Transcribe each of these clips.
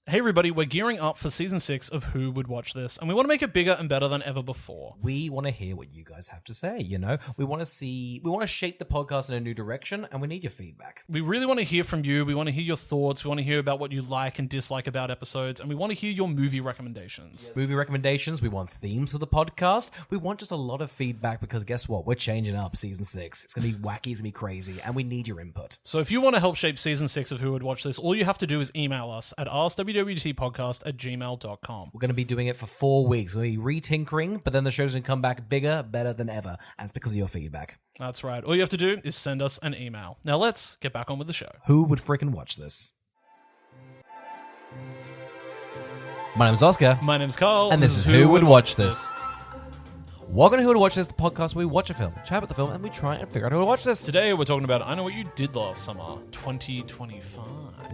Hey everybody, we're gearing up for season 6 of Who Would Watch This, and we want to make it bigger and better than ever before. We want to hear what you guys have to say, you know? We want to shape the podcast in a new direction, and we need your feedback. We really want to hear from you. We want to hear your thoughts. We want to hear about what you like and dislike about episodes, and we want to hear your movie recommendations. Movie recommendations, we want themes for the podcast. We want just a lot of feedback because guess what? We're changing up season 6. It's going to be wacky, it's going to be crazy, and we need your input. So if you want to help shape season 6 of Who Would Watch This, all you have to do is email us at askwwwtpodcast@gmail.com. We're going to be doing it for 4 weeks. We're going to be re-tinkering, but then the show's going to come back bigger, better than ever, and it's because of your feedback. That's right. All you have to do is send us an email. Now let's get back on with the show. Who would freaking watch this? My name's Oscar. My name's Carl. And this is Who Would Watch This. Welcome to Who Would Watch This, the podcast where we watch a film, chat about the film, and we try and figure out who to watch this. Today we're talking about I Know What You Did Last Summer, 2025.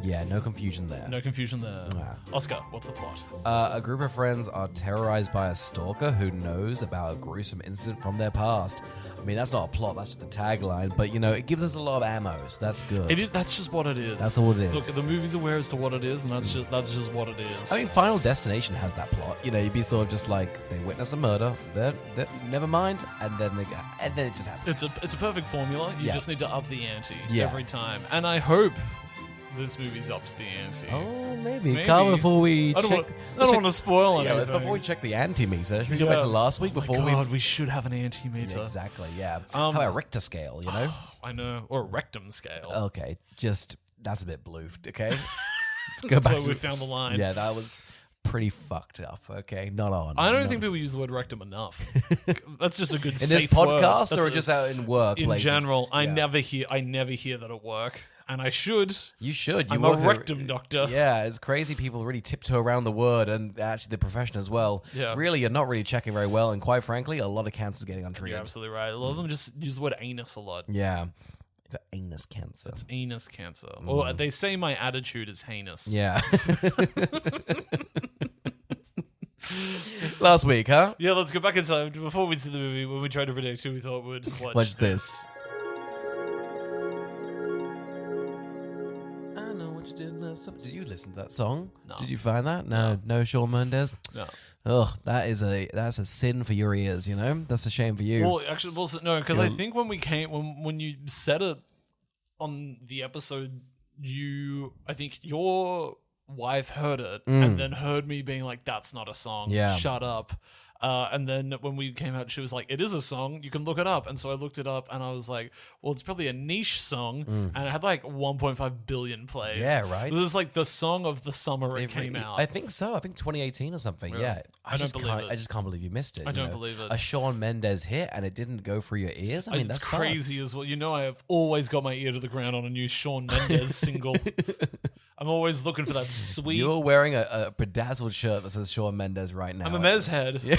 Yeah, no confusion there. No confusion there. Oscar, what's the plot? A group of friends are terrorized by a stalker who knows about a gruesome incident from their past. I mean, that's not a plot, that's just the tagline, but, you know, it gives us a lot of ammo, so that's good. It is. That's just what it is. That's all it is. Look, the movie's aware as to what it is, and that's just what it is. I mean, Final Destination has that plot. You know, you'd be sort of just like, they witness a murder, then never mind, and then it just happens. It's a perfect formula. You Yeah. just need to up the ante Yeah. every time, and I hope this movie's up to the ante. Oh, maybe. Carl, before we I don't want to spoil Yeah, anything. before we check the antimeter, should we go back to last week before we... we should have an antimeter. Yeah, exactly, yeah. How about a Richter scale, you know? I know, or a rectum scale. Okay, that's a bit bloofed, okay? Let's go That's back where we found the line. Yeah, that was pretty fucked up, okay? Not on. I don't think people use the word rectum enough. That's just a good in safe this word. podcast That's or just out in work in places? general. I Yeah. never hear that at work, and I should. You should. I'm a rectum doctor. Yeah, it's crazy. People really tiptoe around the word and actually the profession as well. Yeah. Really, you're not really checking very well, and quite frankly, a lot of cancer's getting untreated. You're absolutely right. A lot of them just use the word anus a lot. Yeah. Got anus cancer. It's anus cancer. Or they say my attitude is heinous. Yeah. Last week, huh? Yeah, let's go back in time to before we see the movie when we tried to predict who we thought would watch this. I know what you did last summer. Did you listen to that song? No. Did you find that? No Shawn Mendes? No. Ugh, that's a sin for your ears, you know? That's a shame for you. Well, actually, no, because I think when you said it on the episode, I think your wife heard it and then heard me being like, "That's not a song. Yeah. Shut up." And then when we came out, she was like, "It is a song. You can look it up." And so I looked it up, and I was like, "Well, it's probably a niche song," and it had like 1.5 billion plays. Yeah, right. This is like the song of the summer it came out. I think so. I think 2018 or something. Really? Yeah. I don't believe it. I just can't believe you missed it. I don't believe it. A Shawn Mendes hit and it didn't go through your ears. I mean, it's that's crazy nuts. as well. You know, I have always got my ear to the ground on a new Shawn Mendes single. I'm always looking for that sweet. You're wearing a bedazzled shirt that says Shawn Mendes right now. I'm a Mez head. Yeah.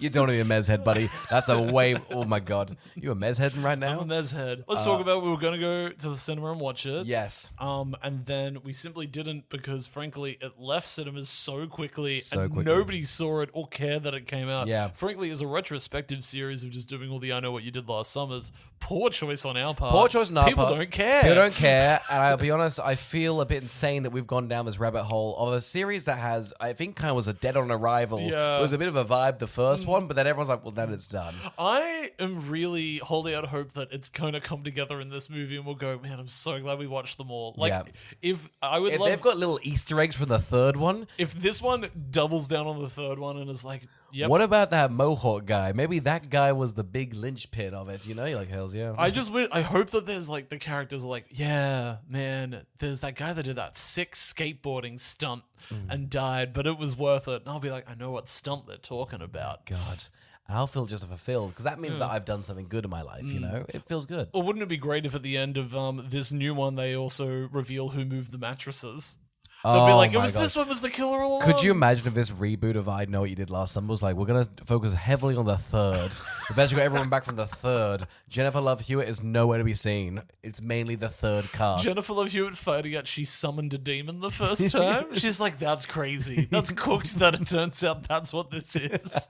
You don't need a Mez head, buddy. That's a way. Oh my god, you a Mez heading right now? I'm a Mez head. Let's talk about we were going to go to the cinema and watch it. Yes. And then we simply didn't because, frankly, it left cinemas so quickly So quickly. nobody saw it or cared that it came out. Yeah. Frankly, as a retrospective series of just doing all the I Know What You Did Last Summer's, poor choice on our part. Poor choice on our People part. don't care. People don't care, and I'll be honest, I feel a bit insane that we've gone down this rabbit hole of a series that has, I think, kind of was a dead on arrival. Yeah. It was a bit of a vibe, the first one, but then everyone's like, well, then it's done. I am really holding out hope that it's going to come together in this movie and we'll go, man, I'm so glad we watched them all. Like, Yeah. if I would love... They've got little Easter eggs from the third one. If this one doubles down on the third one and is like, yep. What about that Mohawk guy? Maybe that guy was the big linchpin of it, you know? You're like, hells yeah. I hope that there's like the characters are like, yeah, man, there's that guy that did that sick skateboarding stunt and died, but it was worth it. And I'll be like, I know what stunt they're talking about. God. And I'll feel just fulfilled because that means that I've done something good in my life, you know? It feels good. Or wouldn't it be great if at the end of this new one they also reveal who moved the mattresses? They'll be like, my God. this one was the killer all along. Could you imagine if this reboot of I Know What You Did Last Summer was like, we're going to focus heavily on the third. Eventually got everyone back from the third. Jennifer Love Hewitt is nowhere to be seen. It's mainly the third cast. Jennifer Love Hewitt finding out she summoned a demon the first time? She's like, that's crazy. That's cooked that it turns out that's what this is.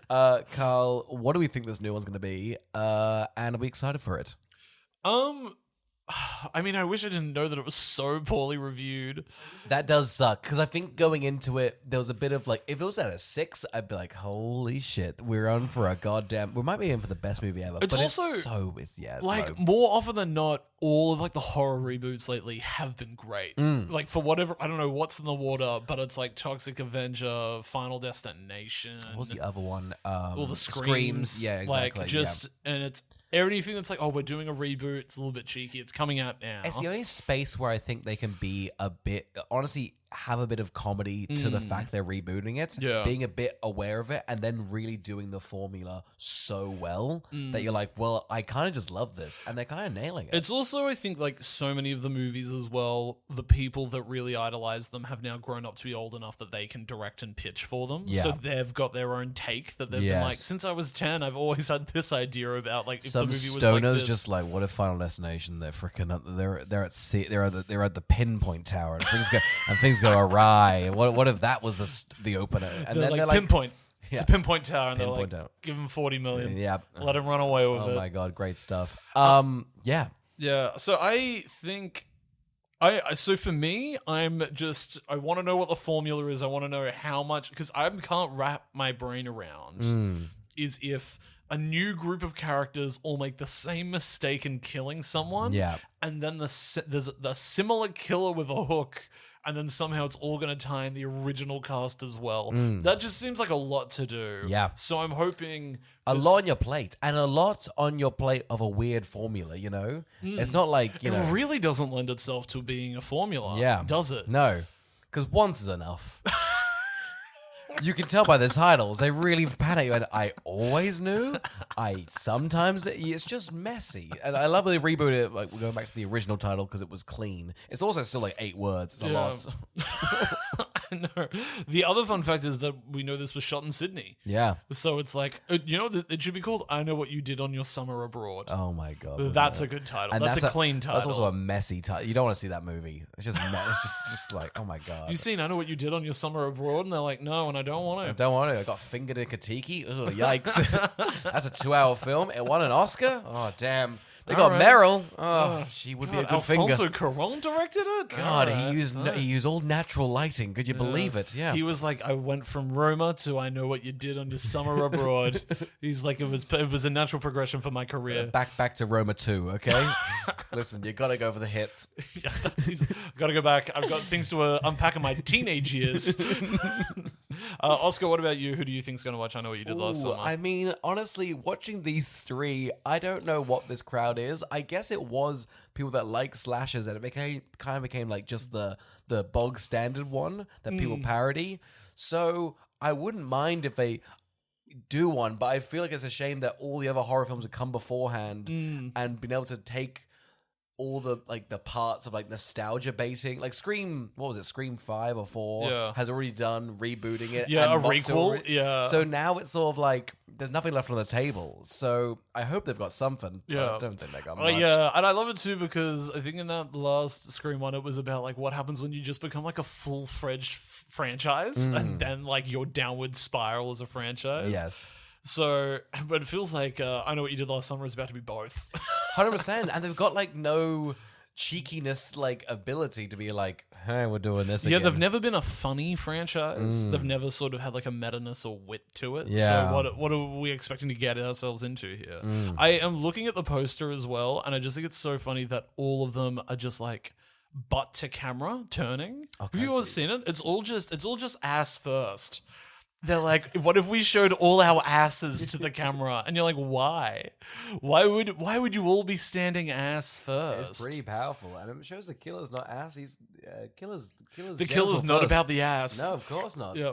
Carl, what do we think this new one's going to be? And are we excited for it? I mean, I wish I didn't know that it was so poorly reviewed. That does suck because I think going into it, there was a bit of like, if it was at a 6, I'd be like, "Holy shit, we're on for a goddamn." We might be in for the best movie ever. It's but also it's like low. more often than not, all of like the horror reboots lately have been great. Like for whatever, I don't know what's in the water, but it's like Toxic Avenger, Final Destination. What was the other one? All the screams. Yeah, exactly. Like and it's anything that's like, oh, we're doing a reboot. It's a little bit cheeky. It's coming out now. It's the only space where I think they can be a bit, honestly, have a bit of comedy to the fact they're rebooting it, being a bit aware of it, and then really doing the formula so well that you're like, well, I kind of just love this, and they're kind of nailing it. It's also, I think, like so many of the movies as well, the people that really idolize them have now grown up to be old enough that they can direct and pitch for them. Yeah. So they've got their own take that they've been like, since I was 10, I've always had this idea about like if Some the movie was stoners like this. just like, what if Final Destination? They're freaking they're at sea, they're at the pinpoint tower, and things go awry. What if that was the opener? And they're then like, pinpoint. It's a pinpoint tower, and Pinpoint they're like, tower. give him 40 million. Yeah. Let him run away with it. Oh my god, great stuff. Yeah. Yeah, so I think so for me, I want to know what the formula is. I want to know how much, because I can't wrap my brain around is if a new group of characters all make the same mistake in killing someone, and then there's the similar killer with a hook, and then somehow it's all going to tie in the original cast as well. That just seems like a lot to do. Yeah. So I'm hoping A lot on your plate, and a lot on your plate of a weird formula, you know? It's not like, you know... It really doesn't lend itself to being a formula, does it? No, because once is enough. You can tell by the titles, they really panic. And I always knew. I sometimes... It's just messy. And I love they reboot it, like, we're going back to the original title because it was clean. It's also still like 8 words. It's a lot. I know. The other fun fact is that we know this was shot in Sydney. Yeah. So it's like, you know, it should be called I Know What You Did on Your Summer Abroad. Oh my god. That's a good title. And that's a clean title. That's also a messy title. You don't want to see that movie. It's just it's just like, oh my god. You seen I Know What You Did on Your Summer Abroad? And they're like, no, and I don't want to. I don't want to. I got fingered in Katiki. Ugh, yikes. That's a 2-hour film. It won an Oscar. Oh, damn. They got Meryl. Oh, she would be a good Alfonso finger. Cuarón directed it? God, he used all natural lighting. Could you believe it? Yeah. He was like, I went from Roma to I Know What You Did on Your Summer Abroad. He's like, it was a natural progression for my career. Back to Roma 2, okay? Listen, you got to go for the hits. Yeah, got to go back. I've got things to unpack in my teenage years. Oscar, what about you? Who do you think's going to watch I Know What You Did last summer? I mean, honestly, watching these 3, I don't know what this crowd is. I guess it was people that like slashers, and it kind of became like just the bog standard one that people parody. So I wouldn't mind if they do one, but I feel like it's a shame that all the other horror films have come beforehand and been able to take all the parts of like nostalgia baiting, like Scream 5 or 4 has already done rebooting it, a and requel, so now it's sort of like there's nothing left on the table, so I hope they've got something. But I don't think they got much. Yeah, and I love it too because I think in that last Scream one it was about like what happens when you just become like a full-fledged franchise and then like your downward spiral as a franchise. Yes. So, but it feels like I Know What You Did Last Summer is about to be both. 100%, and they've got like no cheekiness, like ability to be like, hey, we're doing this again. Yeah, they've never been a funny franchise. They've never sort of had like a meta-ness or wit to it. Yeah. So what are we expecting to get ourselves into here? I am looking at the poster as well, and I just think it's so funny that all of them are just like butt to camera turning. Okay, Have you all seen it? It's all just ass first. They're like, what if we showed all our asses to the camera? And you're like, why? Why would you all be standing ass first? It's pretty powerful, and it shows the killer's not ass. He's killer's. The killer's not about the ass. No, of course not. Yeah.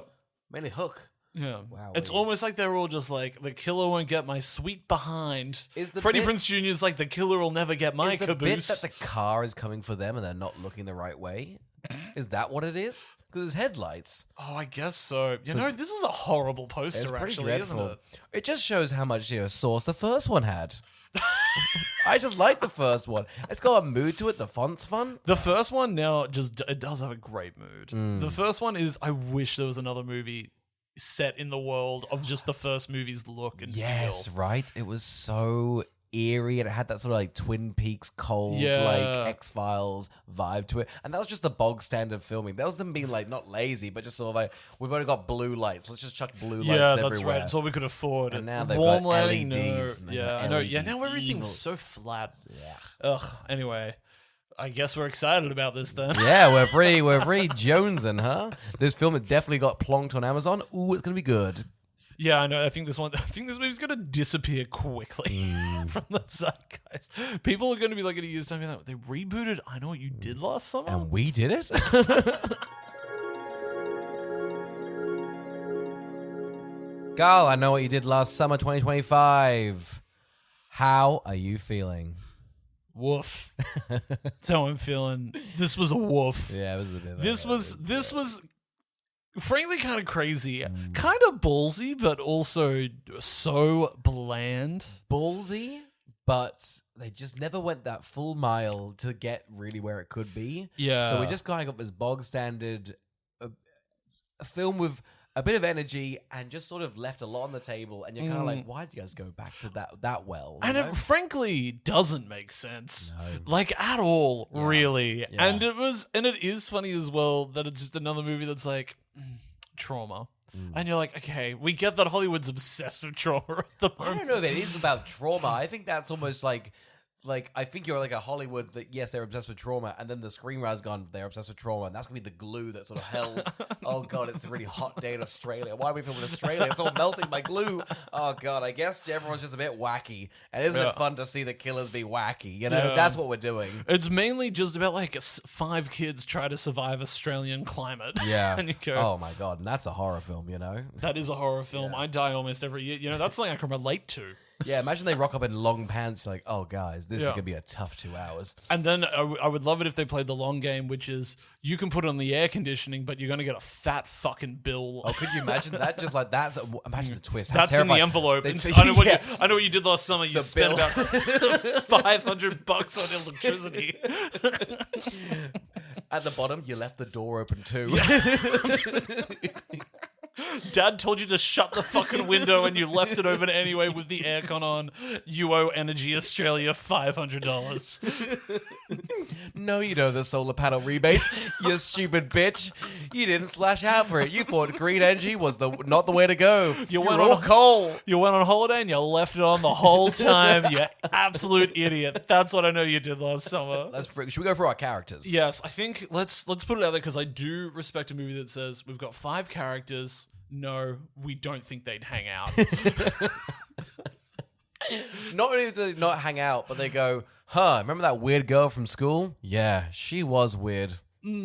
Mainly hook. Yeah. Wow. It's almost like they're all just like, the killer won't get my sweet behind. Is the Freddie bit- Prinze Jr.'s like, the killer will never get my Is the bit caboose. that the car is coming for them and they're not looking the right way? Is that what it is? Because there's headlights. Oh, I guess so. You know, this is a horrible poster, It's pretty actually, dreadful. isn't it? It just shows how much sauce the first one had. I just like the first one. It's got a mood to it. The font's fun. The first one now it does have a great mood. The first one is, I wish there was another movie set in the world of just the first movie's look and Yes, feel. right. It was so eerie, and it had that sort of like Twin Peaks cold, Yeah. like X-Files vibe to it. And that was just the bog standard filming. That was them being like not lazy, but just sort of like, we've only got blue lights. Let's just chuck blue lights Yeah, everywhere. that's right. It's all we could afford. And now they've Warm got lighting, LEDs. no. and they've Yeah, got I know. Yeah, LED now everything's evil. so flat. Yeah. Ugh. Anyway, I guess we're excited about this then. Yeah, we're pretty jonesing, huh? This film had definitely got plonked on Amazon. Ooh, it's gonna be good. Yeah, I know. I think this movie's gonna disappear quickly from the zeitgeist. People are gonna be like in a year's time, being like, they rebooted I Know What You Did Last Summer. And we did it. Carl, I know what you did last summer, 2025. How are you feeling? Woof. That's how I'm feeling. This was a woof. Yeah, it was a bit. This was frankly kind of crazy, kind of ballsy, but also so bland. Ballsy, but they just never went that full mile to get really where it could be. Yeah. So we just kind of got this bog standard a film with a bit of energy and just sort of left a lot on the table, and you're kind of like, why did you guys go back to that well? And it frankly doesn't make sense. Like at all, really. Yeah. And it is funny as well that it's just another movie that's like trauma. And you're like, okay, we get that Hollywood's obsessed with trauma at the I moment. don't know if it is about trauma. I think that's almost like I think you're like a Hollywood that, yes, they're obsessed with trauma, and then the screenwriter's gone, they're obsessed with trauma, and that's going to be the glue that sort of held, oh God, it's a really hot day in Australia. Why are we filming in Australia? It's all melting my glue. Oh God, I guess everyone's just a bit wacky. And isn't it fun to see the killers be wacky? You know, Yeah. that's what we're doing. It's mainly just about like 5 kids try to survive Australian climate. Yeah. And you go, Oh my God, and that's a horror film, you know? that is a horror film. I die almost every year. You know, that's something I can relate to. Yeah, imagine they rock up in long pants like, oh guys, this is Yeah. going to be a tough 2 hours. And then I would love it if they played the long game, which is you can put on the air conditioning, but you're going to get a fat fucking bill. Oh, could you imagine that? Just like that's imagine the twist. How That's in the terrifying. envelope. They- I know, yeah. I know what you did last summer. You spent bill. about $500 on electricity. At the bottom, you left the door open too. Dad told you to shut the fucking window and you left it open anyway with the aircon on. You owe Energy Australia $500. No, you know the solar panel rebate, you stupid bitch. You didn't slash out for it. You thought green energy was not the way to go. You went were all on- coal. You went on holiday and you left it on the whole time. You absolute idiot. That's what I know you did last summer. Should we go through our characters? Yes, I think let's put it out there because I do respect a movie that says we've got 5 characters. No, we don't think they'd hang out. Not only do they not hang out, but they go, remember that weird girl from school? Yeah, she was weird.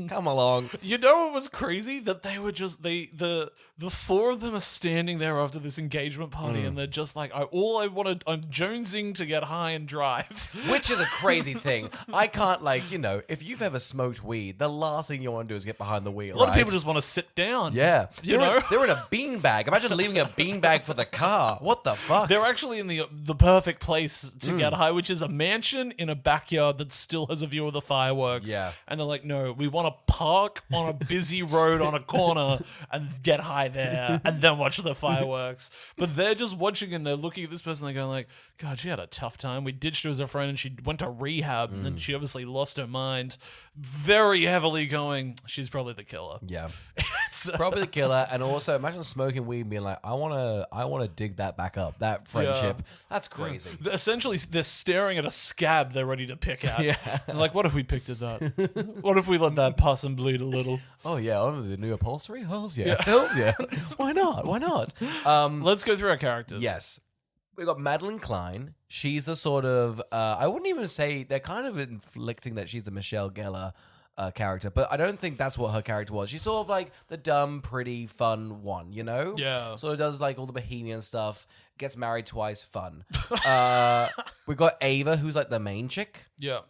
Come along. You know what was crazy? That they were just the 4 of them are standing there after this engagement party, and they're just like, I'm jonesing to get high and drive. Which is a crazy thing. I can't, if you've ever smoked weed, the last thing you want to do is get behind the wheel. A lot of people just want to sit down. Yeah. You know? They're in a beanbag. Imagine leaving a beanbag for the car. What the fuck? They're actually in the perfect place to get high, which is a mansion in a backyard that still has a view of the fireworks. Yeah. And they're like, no, we want to park on a busy road on a corner and get high there and then watch the fireworks. But they're just watching and they're looking at this person and they're going like, God, she had a tough time. We ditched her as a friend and she went to rehab and then she obviously lost her mind. Very heavily going, she's probably the killer. Yeah. Probably the killer. And also imagine smoking weed and being like, I wanna dig that back up. That friendship. Yeah. That's crazy. Essentially, they're staring at a scab they're ready to pick at. Yeah. And like, what if we picked at that? What if we let that pass and bleed a little? Oh yeah, the new upholstery? Hells yeah. Hells yeah. Why not? Why not? Let's go through our characters. Yes. We've got Madeline Klein. She's a sort of, I wouldn't even say, they're kind of inflicting that she's the Michelle Gellar character, but I don't think that's what her character was. She's sort of like the dumb, pretty, fun one, you know? Yeah. Sort of does like all the bohemian stuff, gets married twice, fun. We've got Ava, who's like the main chick. Yeah.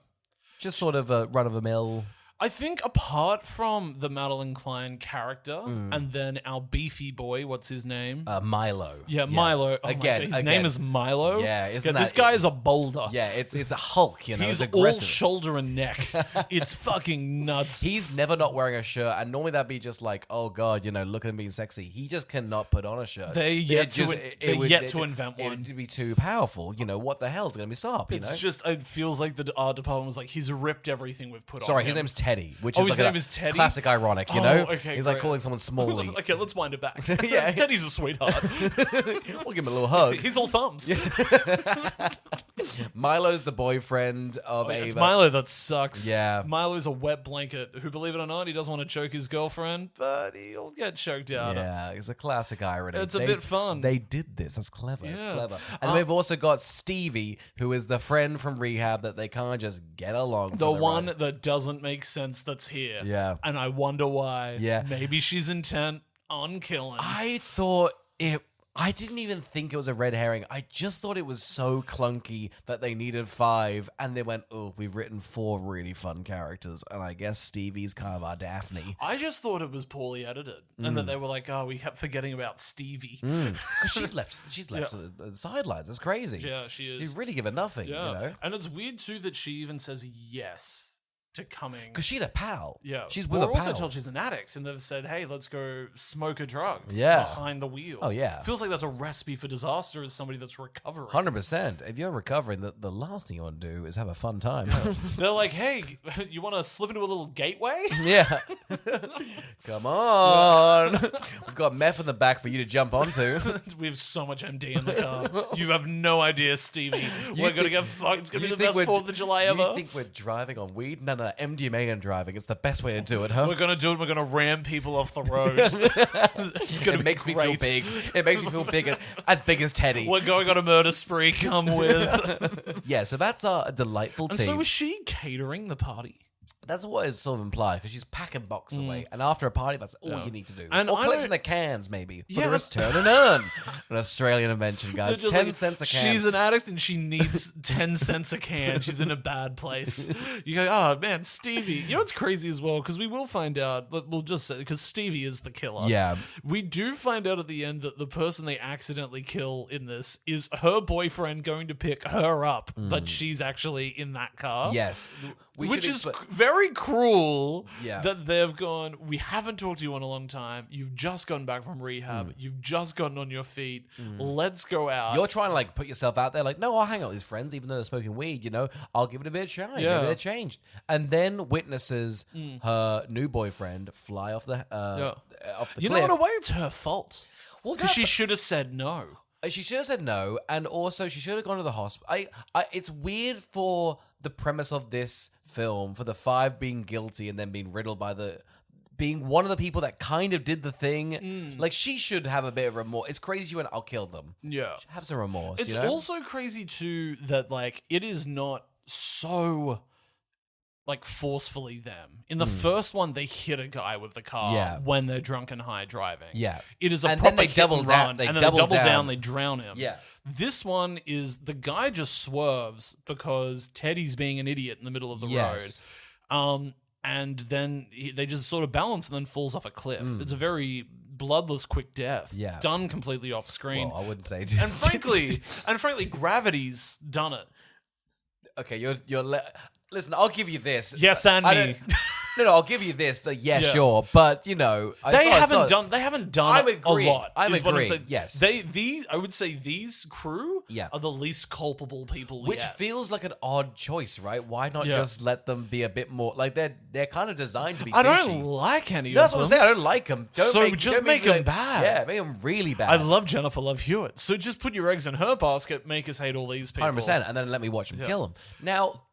Just sort of a run-of-the-mill. I think apart from the Madeline Klein character and then our beefy boy, what's his name? Milo. Yeah, Milo. Oh Again, my God, his name is Milo. Yeah, isn't this that- guy is a boulder. Yeah, it's a Hulk, you know. He's it's all aggressive. shoulder and neck. It's fucking nuts. He's never not wearing a shirt, and normally that'd be just like, oh god, you know, look at him being sexy. He just cannot put on a shirt. They yet to invent It one. would be too powerful. You know what the hell's going to be stop? You know. It's just it feels like the art department was like he's ripped everything we've put on. Sorry, him. his name's Teddy, which Oh, is his like name is Teddy? classic ironic. You Oh, know, okay, he's like great. calling someone Smalley. Okay, let's wind it back. Yeah. Teddy's a sweetheart. We'll give him a little hug. He's all thumbs. Milo's the boyfriend of Ava. It's Milo that sucks. Yeah. Milo's a wet blanket who, believe it or not, he doesn't want to choke his girlfriend, but he'll get choked out. Yeah, it's a classic irony. It's a bit fun. They did this. That's clever. It's Yeah. clever. And then we've also got Stevie, who is the friend from rehab that they can't just get along. The for one ride. that doesn't make sense that's here. Yeah. And I wonder why. Yeah. Maybe she's intent on killing. I thought it. I didn't even think it was a red herring. I just thought it was so clunky that they needed 5, and they went, "Oh, we've written 4 really fun characters, and I guess Stevie's kind of our Daphne." I just thought it was poorly edited, and that they were like, "Oh, we kept forgetting about Stevie." Because she's left the sidelines. It's crazy. Yeah, she is. She's really given nothing. Yeah, You know, and it's weird too that she even says yes to coming. because she's a pal. Yeah, she's with We're a also pal. told she's an addict, and they've said, "Hey, let's go smoke a drug." Yeah. behind the wheel. Oh, yeah. feels like that's a recipe for disaster as somebody that's recovering. 100%. If you're recovering, the last thing you want to do is have a fun time. They're like, "Hey, you want to slip into a little gateway?" Yeah. Come on. We've got meth in the back for you to jump onto. We have so much MD in the car. You have no idea, Stevie. We're gonna get fucked. It's gonna be the best 4th of July ever. You think we're driving on weed? No, MDMA and driving. It's the best way to do it, huh? We're gonna do it. We're gonna ram people off the road. It's gonna It be makes me feel great. big. It makes me feel big, as big as Teddy. We're going on a murder spree. Come with. Yeah, so that's a delightful And team. so was she catering the party? That's what is sort of implied, because she's packing box away. And after a party, that's all you need to do. And or I collecting don't- the cans, maybe. For Yeah, the that's- return and earn. An Australian invention, guys. They're just 10 like, cents a can. She's an addict and she needs 10 cents a can. She's in a bad place. You go, oh man, Stevie. You know what's crazy as well? Because we will find out, but we'll just say, because Stevie is the killer. Yeah. We do find out at the end that the person they accidentally kill in this is her boyfriend going to pick her up, but she's actually in that car. Yes. Which is very cruel Yeah. that they've gone, we haven't talked to you in a long time. You've just gotten back from rehab. You've just gotten on your feet. Let's go out. You're trying to like put yourself out there, like, no, I'll hang out with his friends, even though they're smoking weed, you know, I'll give it a bit of shine. Yeah. Maybe they're changed. And then witnesses her new boyfriend fly off the off the You know, cliff. in a way, it's her fault. Well, Because she that's- should have said no. She should have said no, and also she should have gone to the hospital. It's weird for the premise of this film, for the 5 being guilty and then being riddled by being one of the people that kind of did the thing. Like, she should have a bit of remorse. It's crazy she went, I'll kill them. Yeah. Have some remorse, It's you know? also crazy, too, that, like, it is not so, like, forcefully them. In the first one, they hit a guy with the car Yeah. when they're drunk and high driving. Yeah. It is a And then proper they hit double and down- run, they and then double they double down, down. they drown him. Yeah. This one is the guy just swerves because Teddy's being an idiot in the middle of the Yes. road. And then they just sort of balance and then falls off a cliff. It's a very bloodless, quick death. Yeah. Done completely off screen. Well, I wouldn't say. and frankly, gravity's done it. Okay, listen, I'll give you this. Yes, and I me. don't- No, I'll give you this. Like, yeah, Yeah. sure, but you know, They haven't done I'm a agreeing. lot. I'm is what agreeing, saying. yes. I would say these crew Yeah. are the least culpable people. Which yet. feels like an odd choice, right? Why not Yeah. just let them be a bit more like they're kind of designed to be. I fishy. don't like any That's of what I'm them. saying. I don't like them. So just make 'em them bad. Yeah, make them really bad. I love Jennifer Love Hewitt. So just put your eggs in her basket. Make us hate all these people. 100%, and then let me watch them kill them. Now,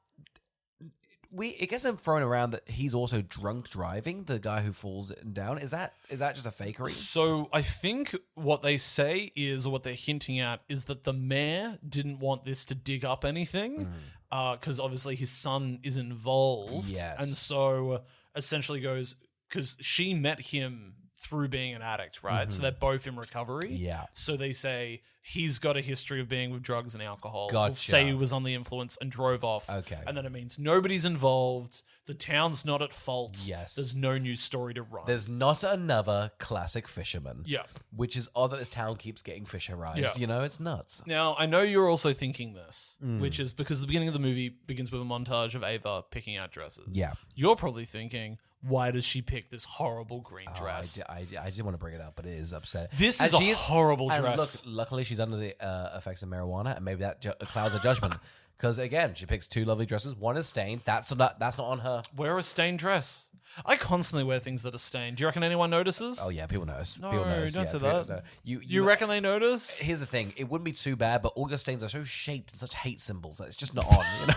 it gets them thrown around that he's also drunk driving. The guy who falls down is that just a fakery? So I think what they say is, or what they're hinting at, is that the mayor didn't want this to dig up anything, because obviously his son is involved. Yes. And so essentially goes, because she met him through being an addict, right? So they're both in recovery. Yeah. So they say, he's got a history of being with drugs and alcohol. Gotcha. We'll say he was on the influence and drove off. Okay. And then it means nobody's involved. The town's not at fault. Yes. There's no new story to run. There's not another classic fisherman. Yeah. Which is odd that this town keeps getting fisherized. Yeah. You know, it's nuts. Now, I know you're also thinking this, which is because the beginning of the movie begins with a montage of Ava picking out dresses. Yeah. You're probably thinking, why does she pick this horrible green Oh, dress? I didn't want to bring it up, but it is upsetting. This And is a she horrible and dress. Look, luckily she's under the effects of marijuana, and maybe that clouds her judgment. Because again, she picks two lovely dresses. One is stained. That's not on her. Wear a stained dress. I constantly wear things that are stained. Do you reckon anyone notices? Oh yeah, people notice. No, People notice. don't Yeah, say people that. know. You reckon they notice? Here's the thing: it wouldn't be too bad, but all your stains are so shaped in such hate symbols that it's just not on. You know,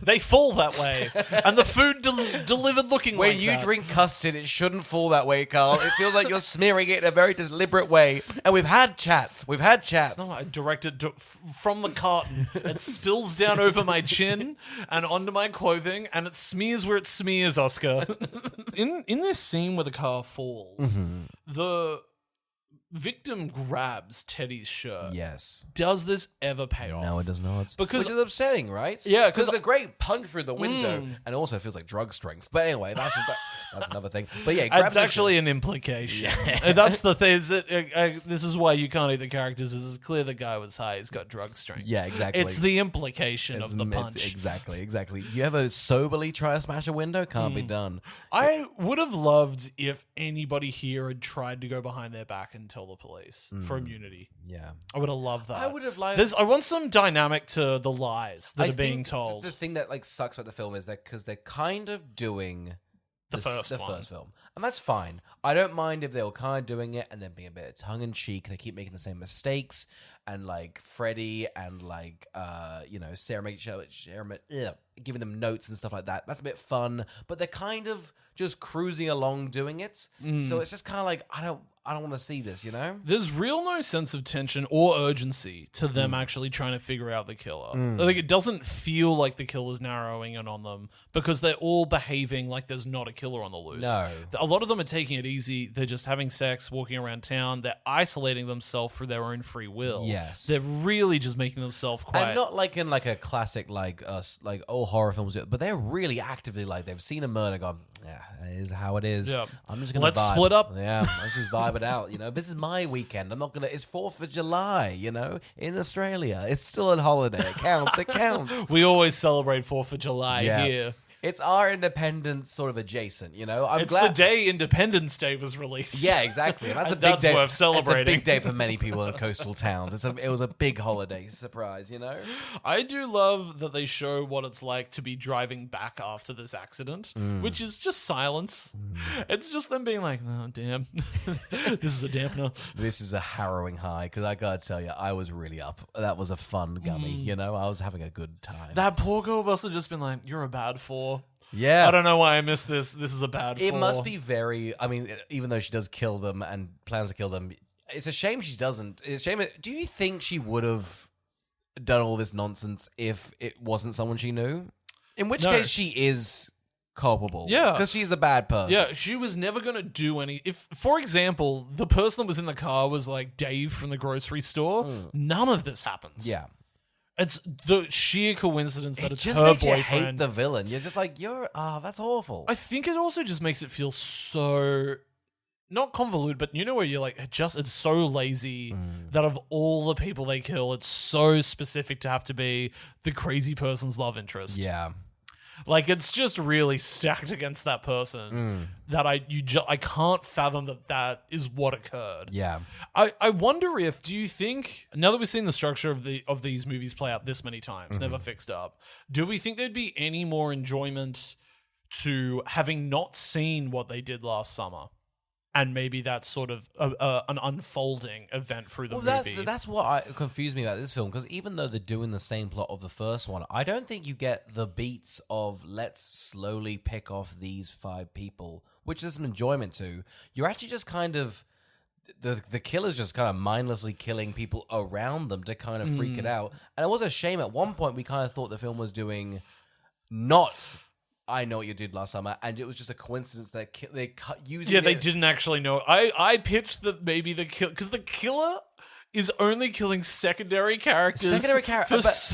They fall that way, and the food delivered looking when like you that. drink custard, it shouldn't fall that way, Carl. It feels like you're smearing it in a very deliberate way. And we've had chats. No, I direct it from the carton. It spills down over my chin and onto my clothing, and it smears where it smears, Oscar. In this scene where the car falls, the victim grabs Teddy's shirt. Yes. Does this ever pay off? No, it does not. Because- Which is upsetting, right? Yeah, because 'cause- it's a great punch through the window, and it also feels like drug strength. But anyway, that's another thing. But yeah, he grabs It's her actually shirt. an implication. And that's the thing. This is why you can't eat the characters. It's clear the guy was high. He's got drug strength. Yeah, exactly. It's the implication of the It's- punch. Exactly. You ever soberly try to smash a window? Can't be done. I would have loved if anybody here had tried to go behind their back and tell the police for immunity. Yeah. I would have loved that. I would have liked- I want some dynamic to the lies that I are being think told. The thing that like sucks about the film is that because they're kind of doing The first the one. first film, and that's fine. I don't mind if they were kind of doing it and then being a bit tongue in cheek. They keep making the same mistakes, and like Freddie and like Sarah giving them notes and stuff like that. That's a bit fun, but they're kind of just cruising along doing it. So it's just kind of like I don't want to see this, you know? There's real no sense of tension or urgency to them actually trying to figure out the killer. Like it doesn't feel like the killer's narrowing in on them because they're all behaving like there's not a killer on the loose. No. A lot of them are taking it easy. They're just having sex, walking around town. They're isolating themselves through their own free will. Yes. They're really just making themselves quiet. And not like in like a classic like old horror films, but they're really actively like they've seen a murder, gone, yeah, it is how it is. Yeah. I'm just gonna Let's vibe. split up. Yeah, let's just vibe it out. You know, this is my weekend. I'm not gonna. It's 4th of July. You know, in Australia, it's still a holiday. It counts. It counts. We always celebrate 4th of July here. It's our independence sort of adjacent, you know. I'm It's glad the day Independence Day was released. Yeah, exactly. And that's a And big that's day. worth celebrating. It's a big day for many people in coastal towns. It was a big holiday surprise, you know. I do love that they show what it's like to be driving back after this accident, which is just silence. It's just them being like, oh, damn, this is a dampener. This is a harrowing high because I gotta tell you, I was really up. That was a fun gummy, you know. I was having a good time. That poor girl must have just been like, you're a bad four. Yeah, I don't know why I missed this. This is a bad It four. must be very. I mean, even though she does kill them and plans to kill them, it's a shame she doesn't. It's a shame. Do you think she would have done all this nonsense if it wasn't someone she knew? In which No. case, she is culpable. Yeah. because she's a bad person. Yeah, she was never going to do any. If, for example, the person that was in the car was like Dave from the grocery store, none of this happens. yeah. It's the sheer coincidence that It it's just her makes you boyfriend. hate the villain. You're just like, that's awful. I think it also just makes it feel so not convoluted, but you know where you're like, it's so lazy that of all the people they kill, it's so specific to have to be the crazy person's love interest. Yeah. Like it's just really stacked against that person that I can't fathom that is what occurred. Yeah. I wonder if, do you think, now that we've seen the structure of these movies play out this many times, never fixed up, do we think there'd be any more enjoyment to having not seen what they did last summer? And maybe that's sort of an unfolding event through the movie. That's what confused me about this film, because even though they're doing the same plot of the first one, I don't think you get the beats of let's slowly pick off these 5 people, which there's some enjoyment to. You're actually just kind of... The killer's just kind of mindlessly killing people around them to kind of freak it out. And it was a shame. At one point, we kind of thought the film was doing not... I know what you did last summer, and it was just a coincidence that they cut using. Yeah, they didn't actually know. I pitched that maybe the kill, because the killer is only killing secondary characters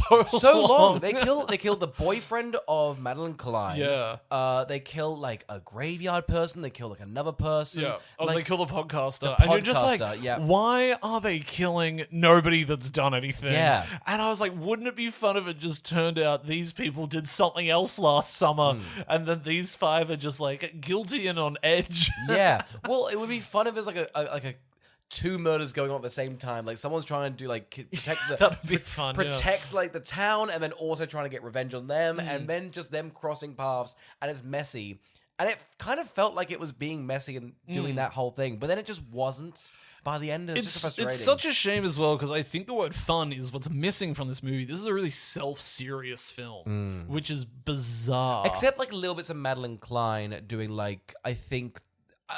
for so long. They killed the boyfriend of Madeline Klein. Yeah. They kill like a graveyard person. They kill like another person. Yeah. Oh, like, they kill the podcaster. The and you're just like, yeah. why are they killing nobody that's done anything? Yeah. And I was like, wouldn't it be fun if it just turned out these people did something else last summer and then these 5 are just like guilty and on edge? Yeah. Well, it would be fun if there's like a 2 murders going on at the same time. Like someone's trying to like protect the that'd be fun. Protect like the town, and then also trying to get revenge on them, and then just them crossing paths, and it's messy. And it kind of felt like it was being messy and doing that whole thing, but then it just wasn't. By the end, it's just frustrating. It's such a shame as well, because I think the word fun is what's missing from this movie. This is a really self-serious film, which is bizarre. Except like little bits of Madeline Klein doing like, I think,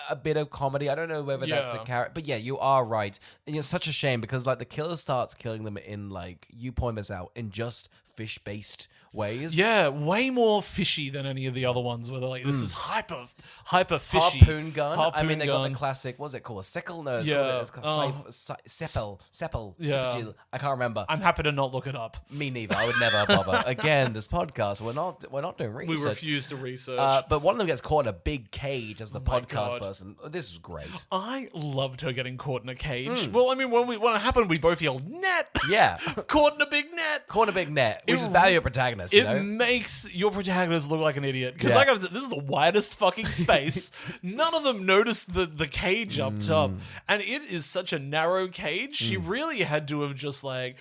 a bit of comedy. I don't know whether that's the character, but yeah, you are right. And it's such a shame because like the killer starts killing them in like, you point this out, in just fish-based ways. Yeah, way more fishy than any of the other ones where they're like, this is hyper fishy. Harpoon gun. I mean, they got the classic, what's it called? A sickle? No, it's called Seppel. Yeah. I can't remember. I'm happy to not look it up. Me neither. I would never bother. Again, this podcast, we're not doing research. We refuse to research. But one of them gets caught in a big cage as the podcast person. This is great. I loved her getting caught in a cage. Well, I mean, when it happened, we both yelled, net! Yeah. Caught in a big net! Caught in a big net, which is bad for your protagonist, you know? It makes your protagonist look like an idiot. Because I gotta, this is the widest fucking space. None of them noticed the cage up top. And it is such a narrow cage. She really had to have just like...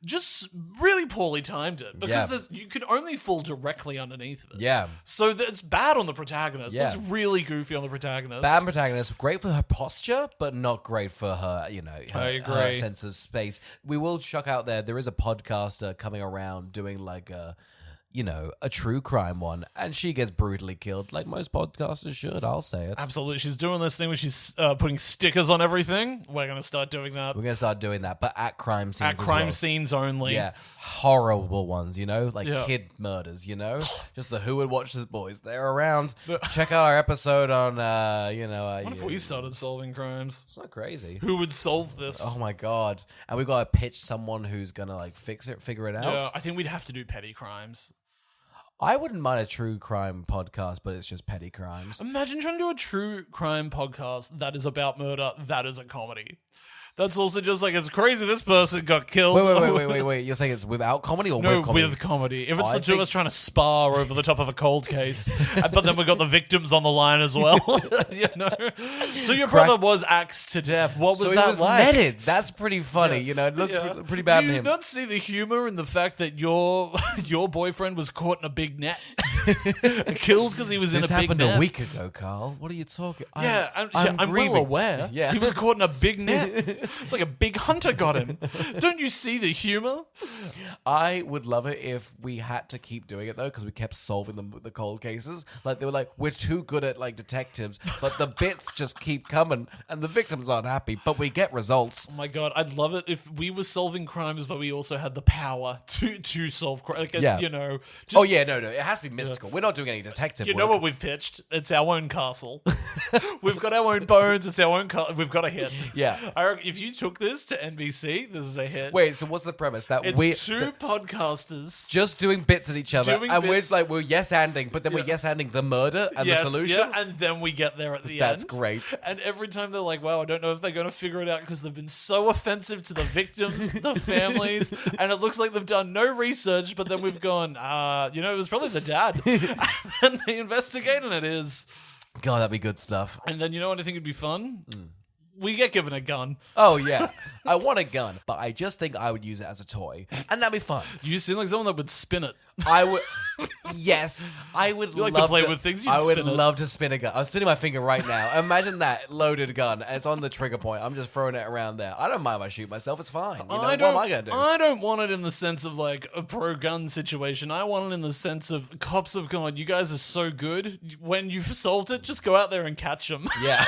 just really poorly timed it because you can only fall directly underneath of it. Yeah. So it's bad on the protagonist. Yeah. It's really goofy on the protagonist. Bad protagonist. Great for her posture, but not great for her, her sense of space. We will chuck out there is a podcaster coming around doing like a true crime one, and she gets brutally killed, like most podcasters should. I'll say it. Absolutely. She's doing this thing where she's putting stickers on everything. We're going to start doing that. We're going to start doing that, but at crime scenes. At crime scenes only. Yeah. Horrible ones, like kid murders, just the Who Would Watch This boys. They're around. Check out our episode on, What if we started solving crimes? It's not crazy. Who would solve this? Oh my God. And we've got to pitch someone who's going to like figure it out. Yeah, I think we'd have to do petty crimes. I wouldn't mind a true crime podcast, but it's just petty crimes. Imagine trying to do a true crime podcast that is about murder, that is a comedy. That's also just like, it's crazy this person got killed. Wait. You're saying it's without comedy or with comedy? No, with comedy. If it's the two of us trying to spar over the top of a cold case, but then we've got the victims on the line as well. So your brother was axed to death. What was that like? Netted. That's pretty funny. It looks pretty bad. Do you him. not see the humor in the fact that your boyfriend was caught in a big net, killed because he was in a big net? This happened a week ago, Carl. What are you talking? I'm well aware. Yeah, he was caught in a big net. It's like a big hunter got him. Don't you see the humor? I would love it if we had to keep doing it though, because we kept solving the cold cases. Like they were like, we're too good at like detectives, but the bits just keep coming, and the victims aren't happy, but we get results. Oh my God, I'd love it if we were solving crimes, but we also had the power to solve crimes. Like, no, it has to be mystical. We're not doing any detective work. You know what we've pitched? It's our own castle. We've got our own bones. It's our own castle. We've got a hit. Yeah. I reckon if you took this to NBC, this is a hit. Wait, so what's the premise? That it's two podcasters just doing bits at each other, and we're yes-anding, but then we're yes-anding the murder and the solution, and then we get there at the end. That's great. And every time they're like, "Wow, I don't know if they're going to figure it out because they've been so offensive to the victims, the families, and it looks like they've done no research." But then we've gone, it was probably the dad, and they investigate, and it is. God, that'd be good stuff. And then you know what I think would be fun? We get given a gun. Oh, yeah. I want a gun, but I just think I would use it as a toy. And that'd be fun. You seem like someone that would spin it. I would... Yes. I would you like to play with things? I would love to spin a gun. I'm spinning my finger right now. Imagine that loaded gun, and it's on the trigger point. I'm just throwing it around there. I don't mind if I shoot myself. It's fine. What am I going to do? I don't want it in the sense of like a pro-gun situation. I want it in the sense of cops have gone, you guys are so good. When you've solved it, just go out there and catch them. Yeah.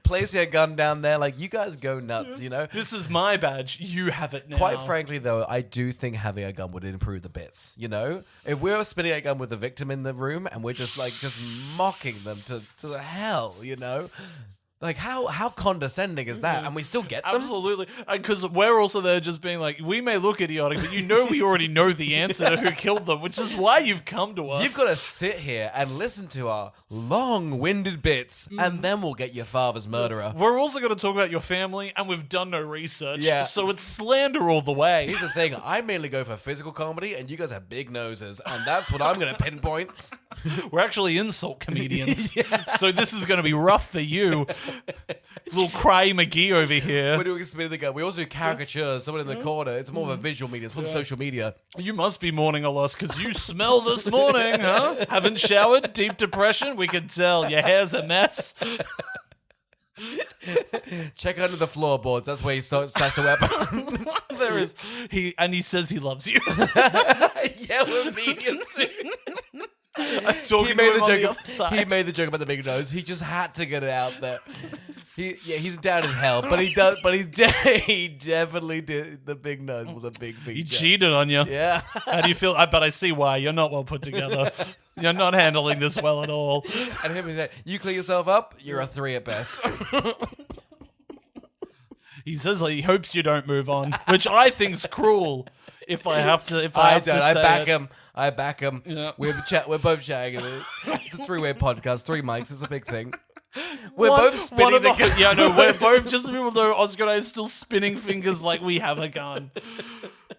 Place your gun down there, like, you guys go nuts, This is my badge. You have it now. Quite frankly, though, I do think having a gun would improve the bits, If we're spinning a gun with the victim in the room and we're just mocking them to the hell, Like, how condescending is that? And we still get them? Absolutely. Because we're also there just being like, we may look idiotic, but we already know the answer to who killed them, which is why you've come to us. You've got to sit here and listen to our long-winded bits, and then we'll get your father's murderer. We're also going to talk about your family, and we've done no research. Yeah. So it's slander all the way. Here's the thing. I mainly go for physical comedy, and you guys have big noses, and that's what I'm going to pinpoint. We're actually insult comedians. So this is going to be rough for you. Little Cry McGee over here. We're doing spin the gun. We also do caricatures, someone in the corner. It's more of a visual media. It's from social media. You must be mourning a loss because you smell this morning, huh? Haven't showered? Deep depression? We can tell. Your hair's a mess. Check under the floorboards. That's where he stashed the weapon. There is. He says he loves you. Yeah, we're medium soon. He made the joke about the big nose. He just had to get it out there. He's down in hell, but he definitely did. The big nose was a big feature. He cheated on you. Yeah. How do you feel? But I see why. You're not well put together. You're not handling this well at all. And him said, "You clean yourself up. You're a 3 at best." He says he hopes you don't move on, which I think's cruel. If I have to, I back him. Yeah. We're both chatting. It's a 3-way podcast, 3 mics. It's a big thing. We're both spinning the gun. Yeah, no, we're both, just people know Oscar and I are still spinning fingers like we have a gun.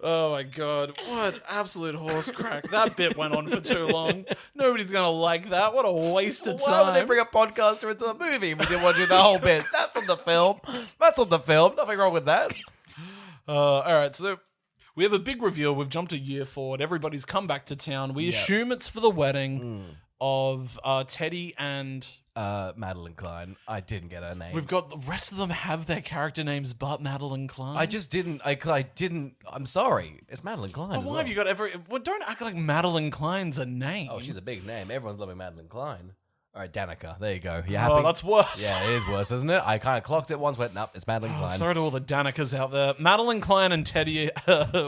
Oh my god, what absolute horse crack. That bit went on for too long. Nobody's gonna like that. What a waste of time. Why would they bring a podcaster into the movie? We didn't want to do the whole bit. That's on the film. Nothing wrong with that. Alright, so we have a big reveal. We've jumped a year forward. Everybody's come back to town. We assume it's for the wedding of Teddy and Madeline Klein. I didn't get her name. we've got the rest of them have their character names but Madeline Klein. I just didn't. I didn't. I'm sorry. It's Madeline Klein. Why have you got well, don't act like Madeline Klein's a name. Oh, she's a big name. Everyone's loving Madeline Klein. All right, Danica. There you go. You happy? Oh, that's worse. Yeah, it is worse, isn't it? I kind of clocked it once. Went, nope, it's Madeline Klein. Sorry to all the Danicas out there. Madeline Klein and Teddy,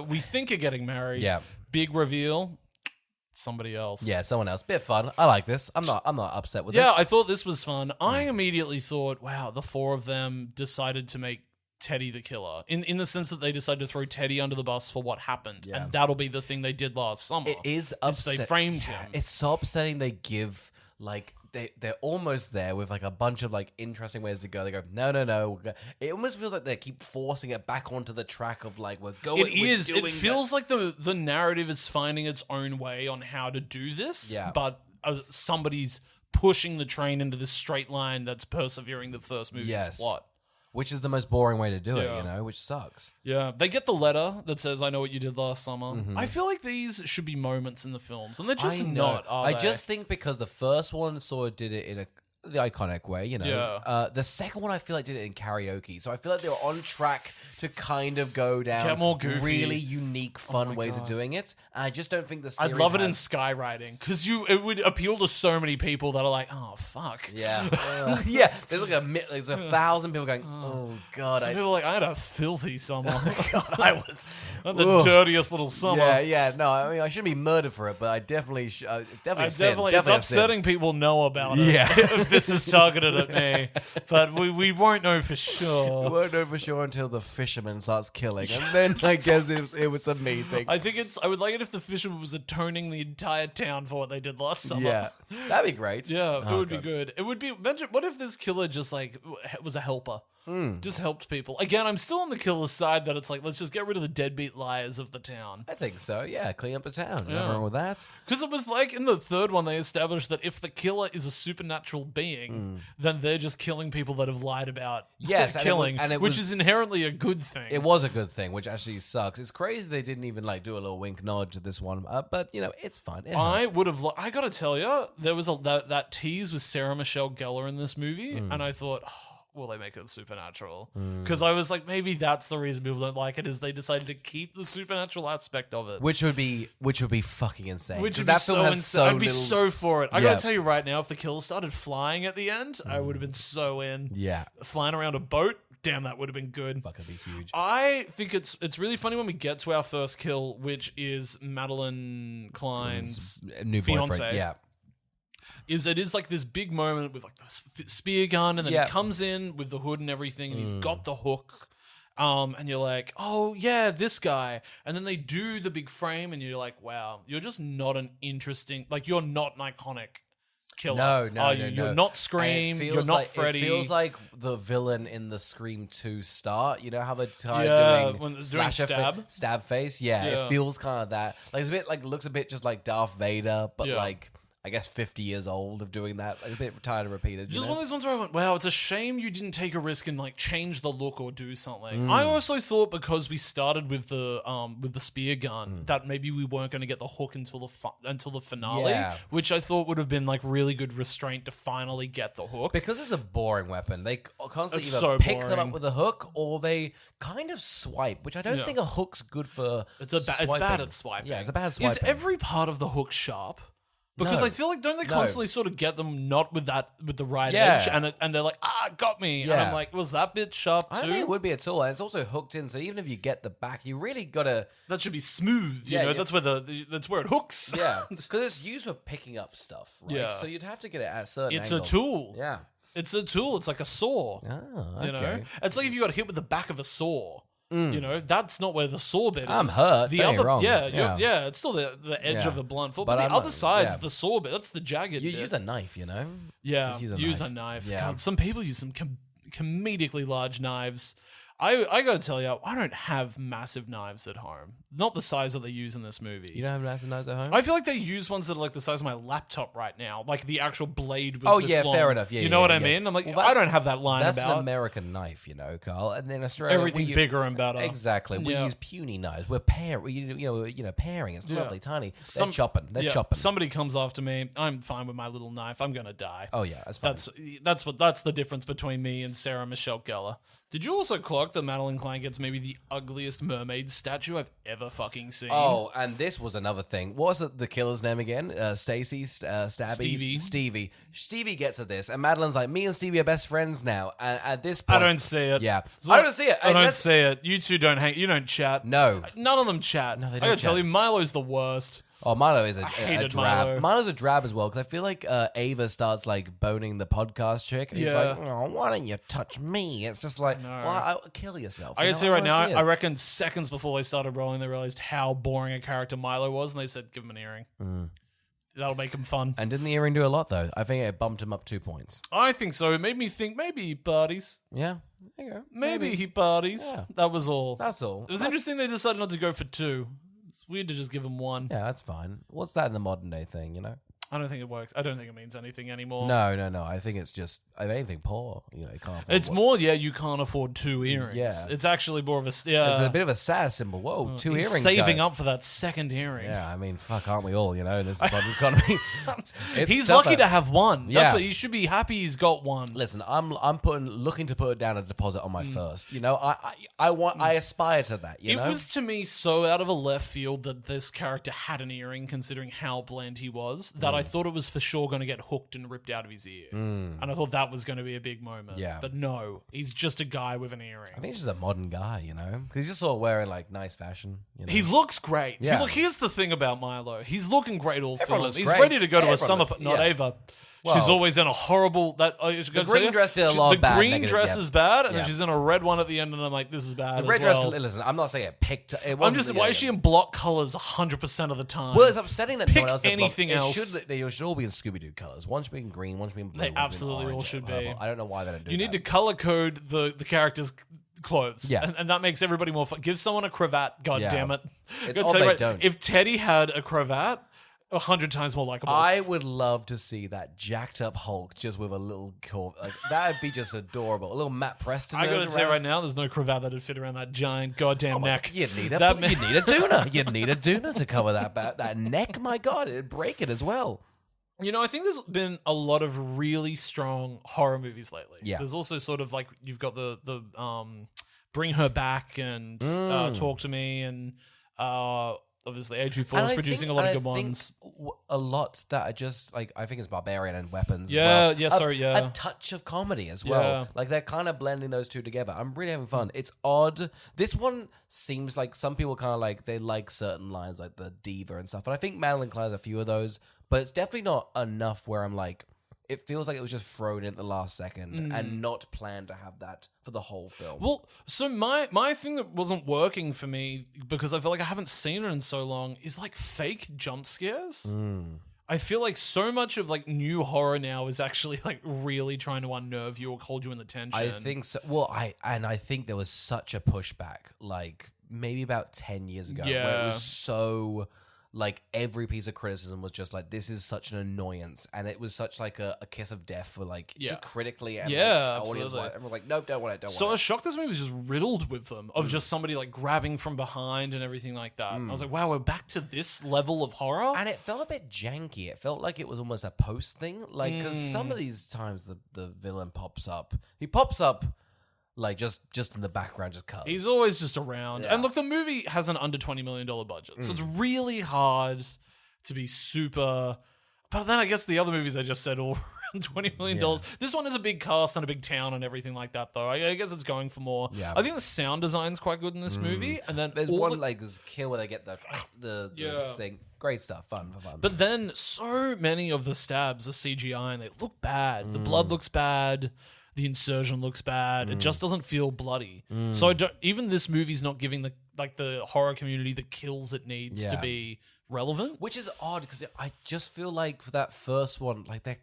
we think are getting married. Yeah. Big reveal. Somebody else. Yeah, someone else. Bit fun. I like this. I'm not upset with this. Yeah, I thought this was fun. I immediately thought, wow, the 4 of them decided to make Teddy the killer. In the sense that they decided to throw Teddy under the bus for what happened. Yeah. And that'll be the thing they did last summer. It is They upsetting. framed him. It's so upsetting they give, like, they're almost there with, like, a bunch of, like, interesting ways to go. They go, no. It almost feels like they keep forcing it back onto the track of, like, we're going. It feels like the narrative is finding its own way on how to do this. Yeah. But somebody's pushing the train into this straight line that's persevering the first movie's plot. Which is the most boring way to do it, Yeah. which sucks. Yeah, they get the letter that says, I know what you did last summer. Mm-hmm. I feel like these should be moments in the films, and they're just I know. not, are I they? just think because the first one sort of did it in the iconic way, Yeah. The second one I feel like did it in karaoke. So I feel like they were on track to kind of go down Get more goofy. really unique, fun ways of God. doing it. And I just don't think the series I'd love it in has- skywriting, because it would appeal to so many people that are like, oh, fuck. Yeah. Yeah. There's like there's 1,000 people going, oh, God. Some people are like, I had a filthy summer. God, I was. I had the dirtiest little summer. Yeah. No, I mean, I shouldn't be murdered for it, but I definitely, it's definitely a sin. It's Definitely a sin. upsetting people know about it. Yeah. If this is targeted at me. But we won't know for We sure. won't know for sure until the fisherman starts killing, and then I guess it was a me thing. I would like it if the fisherman was atoning the entire town for what they did last summer. Yeah, that'd be great. Yeah, Oh, it would be God. good. It would be. Imagine, what if this killer just like was a helper? Hmm. Just helped people. Again, I'm still on the killer's side that it's like, let's just get rid of the deadbeat liars of the town. I think so. Yeah, clean up the town. Yeah. Nothing wrong with that. Because it was like in the third one, they established that if the killer is a supernatural being, then they're just killing people that have lied about Yes, and it killing, was- and it which was- is inherently a good thing. It was a good thing, which actually sucks. It's crazy they didn't even like do a little wink nod to this one, but it's fine. It I helps. would have. I gotta tell you, there was that tease with Sarah Michelle Gellar in this movie, and I thought, will they make it supernatural? Because I was like, maybe that's the reason people don't like it, is they decided to keep the supernatural aspect of it. Which would be fucking insane. Which 'Cause would be that film so has insane. so I'd be little- so for it. I Yeah. gotta tell you right now, if the killer started flying at the end, I would have been so in. Yeah, Flying around a boat, damn, that would have been good. fucking be huge. I think it's really funny when we get to our first kill, which is Madeline Klein's New fiance. boyfriend. Yeah. is it is like this big moment with like the spear gun, and then he comes in with the hood and everything, and he's got the hook. And you're like, oh yeah, this guy. And then they do the big frame, and you're like, wow, you're just not an interesting, like you're not an iconic killer. No. You're not Scream. You're not Freddy. It feels like the villain in the Scream 2 start. You know how they're doing when it's slasher doing stab face. Yeah, it feels kind of that. Like it's a bit like looks a bit just like Darth Vader, but like. I guess 50 years old of doing that, like a bit tired of repeated. Just one of those ones where I went, wow, it's a shame you didn't take a risk and like change the look or do something. I also thought because we started with the spear gun that maybe we weren't going to get the hook until the finale, which I thought would have been like really good restraint to finally get the hook. Because it's a boring weapon, they constantly It's either so pick boring. them up with a hook or they kind of swipe, which I don't think a hook's good for. It's bad at swiping. Yeah, it's a bad swiping. Is every part of the hook sharp? Because I feel like don't they constantly sort of get them not with the right edge, and they're like, got me, and I'm like, was that bit sharp too? I don't think it would be at all, and it's also hooked in, so even if you get the back, you really gotta. That should be smooth, you know. That's where it hooks. Yeah, because it's used for picking up stuff, right? Yeah. So you'd have to get it at a certain. It's angle. a tool. Yeah, it's a tool. It's like a saw. Oh, okay. You know, it's like if you got hit with the back of a saw. You know, that's not where the saw bit is. I'm hurt. The other, wrong. Yeah, it's still the edge of the blunt fork, but the other side's the saw bit. That's the jagged bit. You use a knife, you know. Yeah, Just use a knife. Yeah. God, some people use some comedically large knives. I gotta tell you, I don't have massive knives at home. Not the size that they use in this movie. You don't have massive knives at home? I feel like they use ones that are like the size of my laptop right now. Like the actual blade was this long. Fair enough. Yeah, you know what I mean? I'm like, well, I don't have that line that's about. an American knife, you know, Carl. And then Australia, Everything's bigger and better. Exactly. We use puny knives. We're pairing. It's lovely, tiny. They're chopping. They're chopping. Somebody comes after me, I'm fine with my little knife. I'm gonna die. Oh yeah, that's fine. That's the difference between me and Sarah Michelle Gellar. Did you also clock that Madeline Klein gets maybe the ugliest mermaid statue I've ever fucking seen? Oh, and this was another thing. What was the killer's name again? Stacy, Stabby? Stevie gets at this, and Madeline's like, me and Stevie are best friends now. And at this point... I don't see it. Yeah. I don't see it. I don't see it. You two don't hang. You don't chat. No. None of them chat. No, they I don't gotta tell chat. you, Milo's the worst. Oh, Milo is a hated drab. Milo. Milo's a drab as well, because I feel like Ava starts like boning the podcast chick, and he's like, oh, why don't you touch me? It's just like, well, kill yourself. I can see right now, I reckon seconds before they started rolling, they realized how boring a character Milo was, and they said, give him an earring. That'll make him fun. And didn't the earring do a lot, though? I think it bumped him up 2 points. I think so. It made me think maybe he parties. Yeah. There you go. Maybe he parties. Yeah. That was all. That's all. It was interesting they decided not to go for 2. It's weird to just give him 1. Yeah, that's fine. What's that in the modern day thing, you know? I don't think it works. I don't think it means anything anymore. No. I think it's just, if anything, poor. You know, you can't afford It's more, you can't afford 2 earrings. Yeah. It's actually more of a... It's a bit of a status symbol. Whoa, 2 he's earrings. saving up for that second earring. Yeah, I mean, fuck, aren't we all, you know, in this modern economy? He's lucky to have 1. That's Yeah. what he should be happy he's got 1. Listen, I'm looking to put down a deposit on my first. You know, I aspire to that. You know, It was to me so out of a left field that this character had an earring, considering how bland he was, that I thought it was for sure going to get hooked and ripped out of his ear. And I thought that was going to be a big moment. Yeah. But no, he's just a guy with an earring. I think he's just a modern guy. You know, because he's just sort of wearing like nice fashion. You know? He looks great. Yeah. Look, here's the thing about Milo. He's looking great all Everyone film. looks He's great. ready to go to a Everyone summer... looks- Not yeah. Ava. Well, She's always in a horrible... The green dress did a lot The of bad green negative, dress yeah. is bad, and Yeah. then she's in a red one at the end, and I'm like, this is bad The red as dress. well. Listen, I'm not saying it picked. Why is she in block colors 100% of the time? Well, it's upsetting that no Pick one else. did block- anything else. They should all be in Scooby Doo colors. One should be in green. One should be in blue. They one should be in absolutely all orange should or be. purple. I don't know why they don't do You that. need to color code the character's clothes. Yeah. And that makes everybody more fun. Give someone a cravat, god Yeah. damn it. It's Gotta odd say, they right, don't. If Teddy had a cravat, 100 times more likable. I would love to see that jacked up Hulk just with a little curve. Like, that would be just adorable. A little Matt Preston. I gotta goes say around. right now, there's no cravat that'd fit around that giant goddamn neck. You'd need a That you'd need a doona. You'd need a doona to cover that neck. My God, it'd break it as well. You know, I think there's been a lot of really strong horror movies lately. Yeah. There's also sort of like you've got the Bring Her Back and Talk to Me and obviously A24 is producing a lot of good ones. A lot that are just like, I think it's Barbarian and Weapons. Yeah, as well. yeah. A touch of comedy as well. Yeah. Like they're kind of blending those two together. I'm really having fun. It's odd. This one seems like some people kind of like, they like certain lines like the diva and stuff. And I think Madeline Klein has a few of those, but it's definitely not enough where I'm like, it feels like it was just thrown in at the last second and not planned to have that for the whole film. Well, so my thing that wasn't working for me, because I feel like I haven't seen it in so long, is like fake jump scares. I feel like so much of like new horror now is actually like really trying to unnerve you or hold you in the tension. I think so. Well, I think there was such a pushback, like maybe about 10 years ago, where it was so like every piece of criticism was just like, this is such an annoyance, and it was such like a kiss of death for like just critically and like, audience wise. Everyone was like, nope, don't want it, don't want it. So I was shocked this movie was just riddled with them, of just somebody like grabbing from behind and everything like that. I was like, wow, we're back to this level of horror? And it felt a bit janky. It felt like it was almost a post thing. Like, because some of these times the villain pops up. He pops up like just in the background, just cuz. He's always just around. Yeah. And look, the movie has an under $20 million budget. So it's really hard to be super... But then I guess the other movies I just said all around $20 million. Yeah. This one is a big cast and a big town and everything like that, though. I guess it's going for more. Yeah. I think the sound design's quite good in this movie. And then there's one like this kill where they get the this thing. Great stuff. Fun. But then so many of the stabs are CGI and they look bad. The blood looks bad. The insertion looks bad. It just doesn't feel bloody. So even this movie's not giving the horror community the kills it needs to be relevant. Which is odd, because I just feel like for that first one, like they're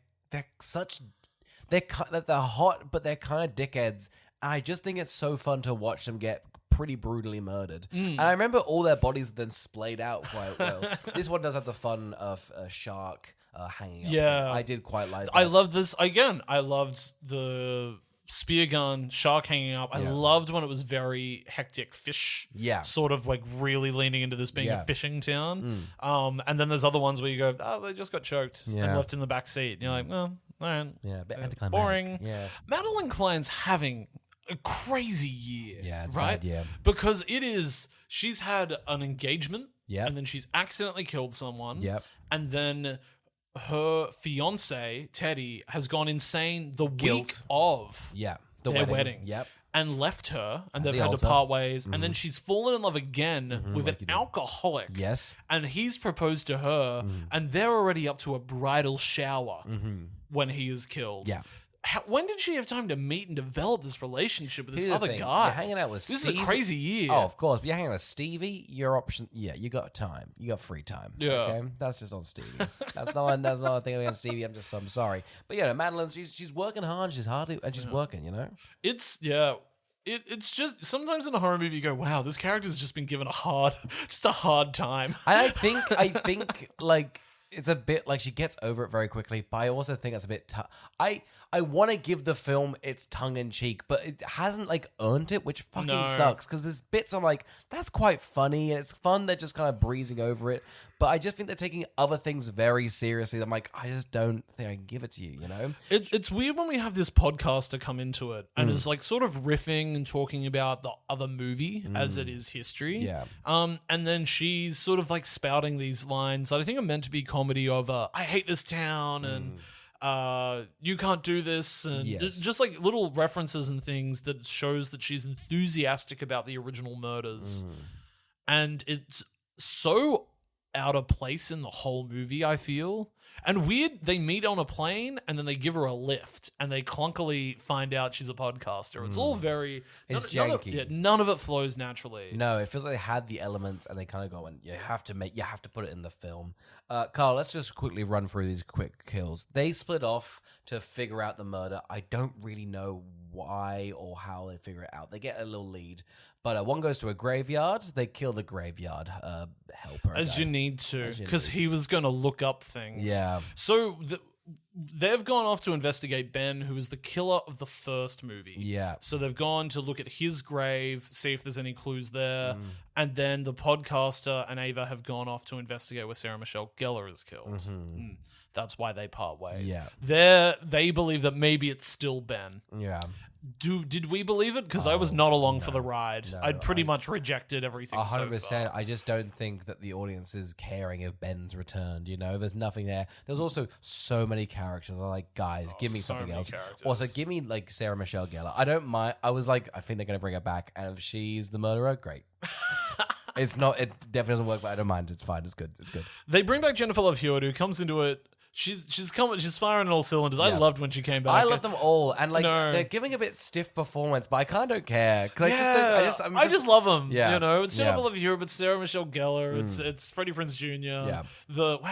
hot, but they're kind of dickheads. And I just think it's so fun to watch them get pretty brutally murdered. And I remember all their bodies then splayed out quite well. This one does have the fun of a shark hanging up. Yeah. I did quite like that. I love this. Again, I loved the spear gun, shark hanging up. I loved when it was very hectic fish. Yeah. Sort of like really leaning into this being a fishing town. And then there's other ones where you go, oh, they just got choked and left in the back seat. And you're like, well, all right. Yeah, a bit anticlimactic. Boring. Yeah. Madeline Klein's having a crazy year. Yeah, it's right? bad, yeah. Because she's had an engagement. Yep. And then she's accidentally killed someone. Yep. And then her fiance Teddy has gone insane the week of their wedding. Yep. And left her, and they've had to part ways. And then she's fallen in love again with an alcoholic. Yes. And he's proposed to her, and they're already up to a bridal shower when he is killed. Yeah. When did she have time to meet and develop this relationship with this other guy? You're hanging out with Stevie. This is a crazy year. Oh, of course. But you're hanging out with Stevie, your option... Yeah, you got time. You got free time. Yeah. Okay? That's just on Stevie. That's not a thing against Stevie. I'm sorry. But yeah, Madeline, she's working hard. She's working, you know? It's just... Sometimes in a horror movie you go, wow, this character's just been given a hard time. And I think like... It's a bit like she gets over it very quickly, but I also think it's a bit tough. I want to give the film its tongue-in-cheek, but it hasn't like earned it, which fucking sucks, because there's bits I'm like, that's quite funny, and it's fun, they're just kind of breezing over it, but I just think they're taking other things very seriously. I'm like, I just don't think I can give it to you, you know? It's weird when we have this podcaster come into it and is like sort of riffing and talking about the other movie as it is history. Yeah. And then she's sort of like spouting these lines that I think are meant to be comedy of, I hate this town and you can't do this, and just like little references and things that shows that she's enthusiastic about the original murders. And it's so out of place in the whole movie, I feel. And weird, they meet on a plane and then they give her a lift and they clunkily find out she's a podcaster. It's all very... It's janky. None of it flows naturally. No, it feels like they had the elements and they kind of go, and you have to put it in the film. Carl, let's just quickly run through these quick kills. They split off to figure out the murder. I don't really know why or how they figure it out. They get a little lead. But one goes to a graveyard. They kill the graveyard helper. As you need to, because he was going to look up things. Yeah. So they've gone off to investigate Ben, who was the killer of the first movie. Yeah. So they've gone to look at his grave, see if there's any clues there. And then the podcaster and Ava have gone off to investigate where Sarah Michelle Gellar is killed. That's why they part ways. Yeah. They believe that maybe it's still Ben. Yeah. Did we believe it? Because I was not along for the ride. No, I'd pretty much rejected everything. 100%. So far. I just don't think that the audience is caring if Ben's returned. You know, there's nothing there. There's also so many characters. I'm like, guys, give me so something many else. characters. Also, give me like Sarah Michelle Gellar. I don't mind. I was like, I think they're gonna bring her back, and if she's the murderer, great. It's not. It definitely doesn't work, but I don't mind. It's fine. It's good. It's good. They bring back Jennifer Love Hewitt, who comes into it. She's firing on all cylinders. I loved when she came back. I love them all, and like No. they're giving a bit stiff performance, but I kind of don't care. 'Cause I just love them. Yeah. You know, it's Jennifer Yeah. Love Hewitt, but Sarah Michelle Gellar. It's Freddie Prinze Jr. Yeah.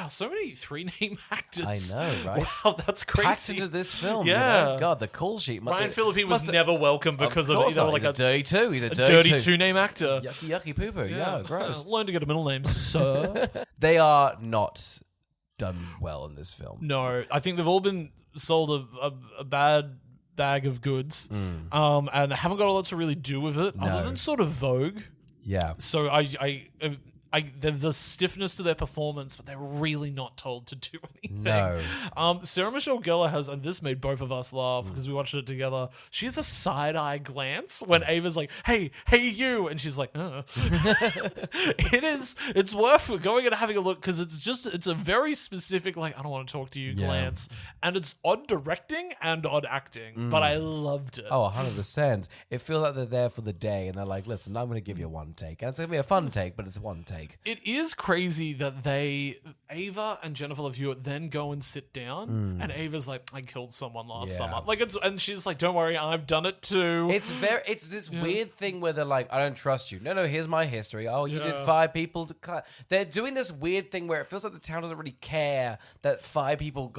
So many 3-name actors. I know, right? Wow, that's crazy. Packed into this film. Yeah. You know? God, the call sheet. Ryan Phillippe was never welcome because of course either not. like He's a dirty two. He's a dirty dirty 2-name actor. Yucky poo poo. Yeah, gross. Learn to get a middle name, sir. They are not done well in this film. No, I think they've all been sold a bad bag of goods, and haven't got a lot to really do with it, other than sort of Vogue. Yeah. So there's a stiffness to their performance, but they're really not told to do anything. No. Sarah Michelle Gellar has, and this made both of us laugh because we watched it together. She has a side-eye glance when Ava's like, hey, you, and she's like, It's worth going and having a look because it's a very specific, like, I don't want to talk to you glance, and it's odd directing and odd acting, but I loved it. Oh, 100%. It feels like they're there for the day, and they're like, listen, I'm going to give you one take. And it's going to be a fun take, but it's one take. It is crazy that Ava and Jennifer Love Hewitt then go and sit down, and Ava's like, I killed someone last summer. And she's like, don't worry, I've done it too. It's this weird thing where they're like, I don't trust you. No, here's my history. Oh, you did 5 people to cut. They're doing this weird thing where it feels like the town doesn't really care that 5 people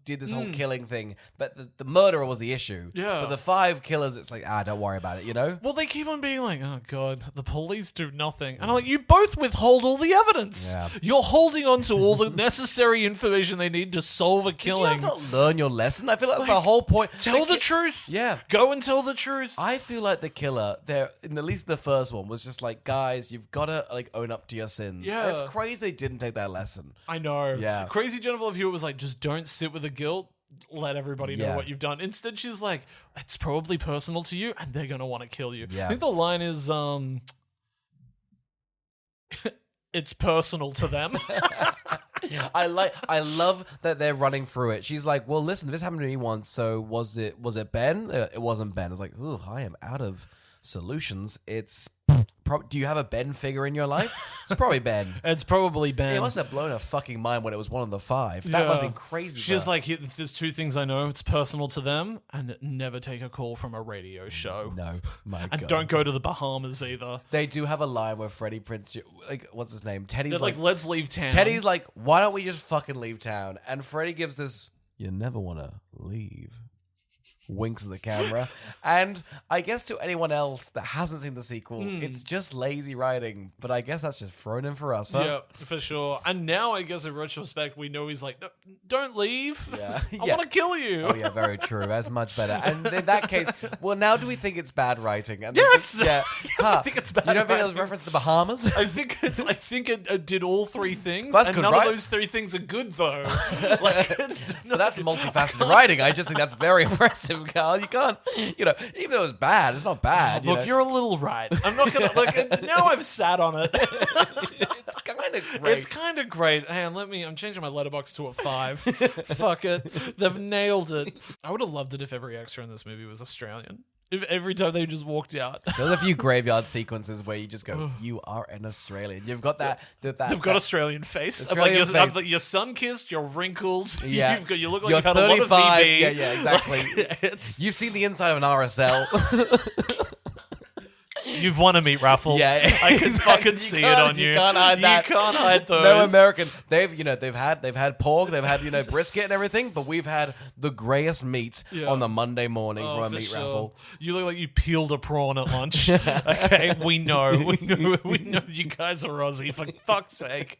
did this whole killing thing, but the murderer was the issue. Yeah. But the 5 killers, it's like, don't worry about it, you know? Well, they keep on being like, oh God, the police do nothing. And I'm like, you both withhold all the evidence. Yeah. You're holding on to all the necessary information they need to solve a Did killing. you guys not learn your lesson? I feel like the whole point. Tell the truth. Yeah. Go and tell the truth. I feel like the killer, there, in at least the first one, was just like, guys, you've got to like own up to your sins. Yeah. And it's crazy they didn't take that lesson. I know. Yeah. Crazy Jennifer Love Hewitt was like, just don't sit with the guilt. Let everybody know Yeah. what you've done. Instead, she's like, it's probably personal to you, and they're gonna want to kill you. Yeah. I think the line is, it's personal to them. I love that they're running through it. She's like, well, listen, this happened to me once. So was it Ben? It wasn't Ben. I was like, ooh, I am out of solutions. It's do you have a Ben figure in your life? It's probably Ben. It's probably Ben. It must have blown her fucking mind when it was one of the 5. That must have been crazy. She's like, there's 2 things I know. It's personal to them, and never take a call from a radio show. No, my And God. don't go to the Bahamas either. They do have a line where Freddie Prinze, like, what's his name? Teddy's They're like, let's leave town. Teddy's like, why don't we just fucking leave town? And Freddie gives this, you never want to leave. Winks at the camera. And I guess to anyone else that hasn't seen the sequel, it's just lazy writing. But I guess that's just thrown in for us, huh? Yeah, for sure. And now I guess in retrospect, we know he's like, no, don't leave. Yeah. I want to kill you. Oh yeah, very true. That's much better. And in that case, well, now do we think it's bad writing? And Yes! yeah. I think it's bad You don't think it was writing. reference to the Bahamas? I think it did all 3 things. That's and good, none right? of those 3 things are good though. Like, But that's multifaceted writing. I just think that's very impressive, Carl. You can't, even though it was bad, it's not bad. Look, you're a little right. I'm not gonna now I've sat on it. It's kind of great. It's kind of great. Hang on, I'm changing my Letterboxd to a 5. Fuck it. They've nailed it. I would have loved it if every extra in this movie was Australian. If every time they just walked out. There's a few graveyard sequences where you just go, you are an Australian. You've got that. They've got Australian face. Australian I'm face. like, you're sun-kissed, you're wrinkled. Yeah. You look like You're you've had a lot of 35. VB. Yeah, exactly. It's- You've seen the inside of an RSL. You've won a meat raffle. Yeah, I can exactly. fucking see it on you. You can't hide that. You can't hide those. No American. They've had pork, they've had brisket and everything, but we've had the greyest meat on the Monday morning from a for meat sure. raffle. You look like you peeled a prawn at lunch. Okay, we know you guys are Aussie, for fuck's sake.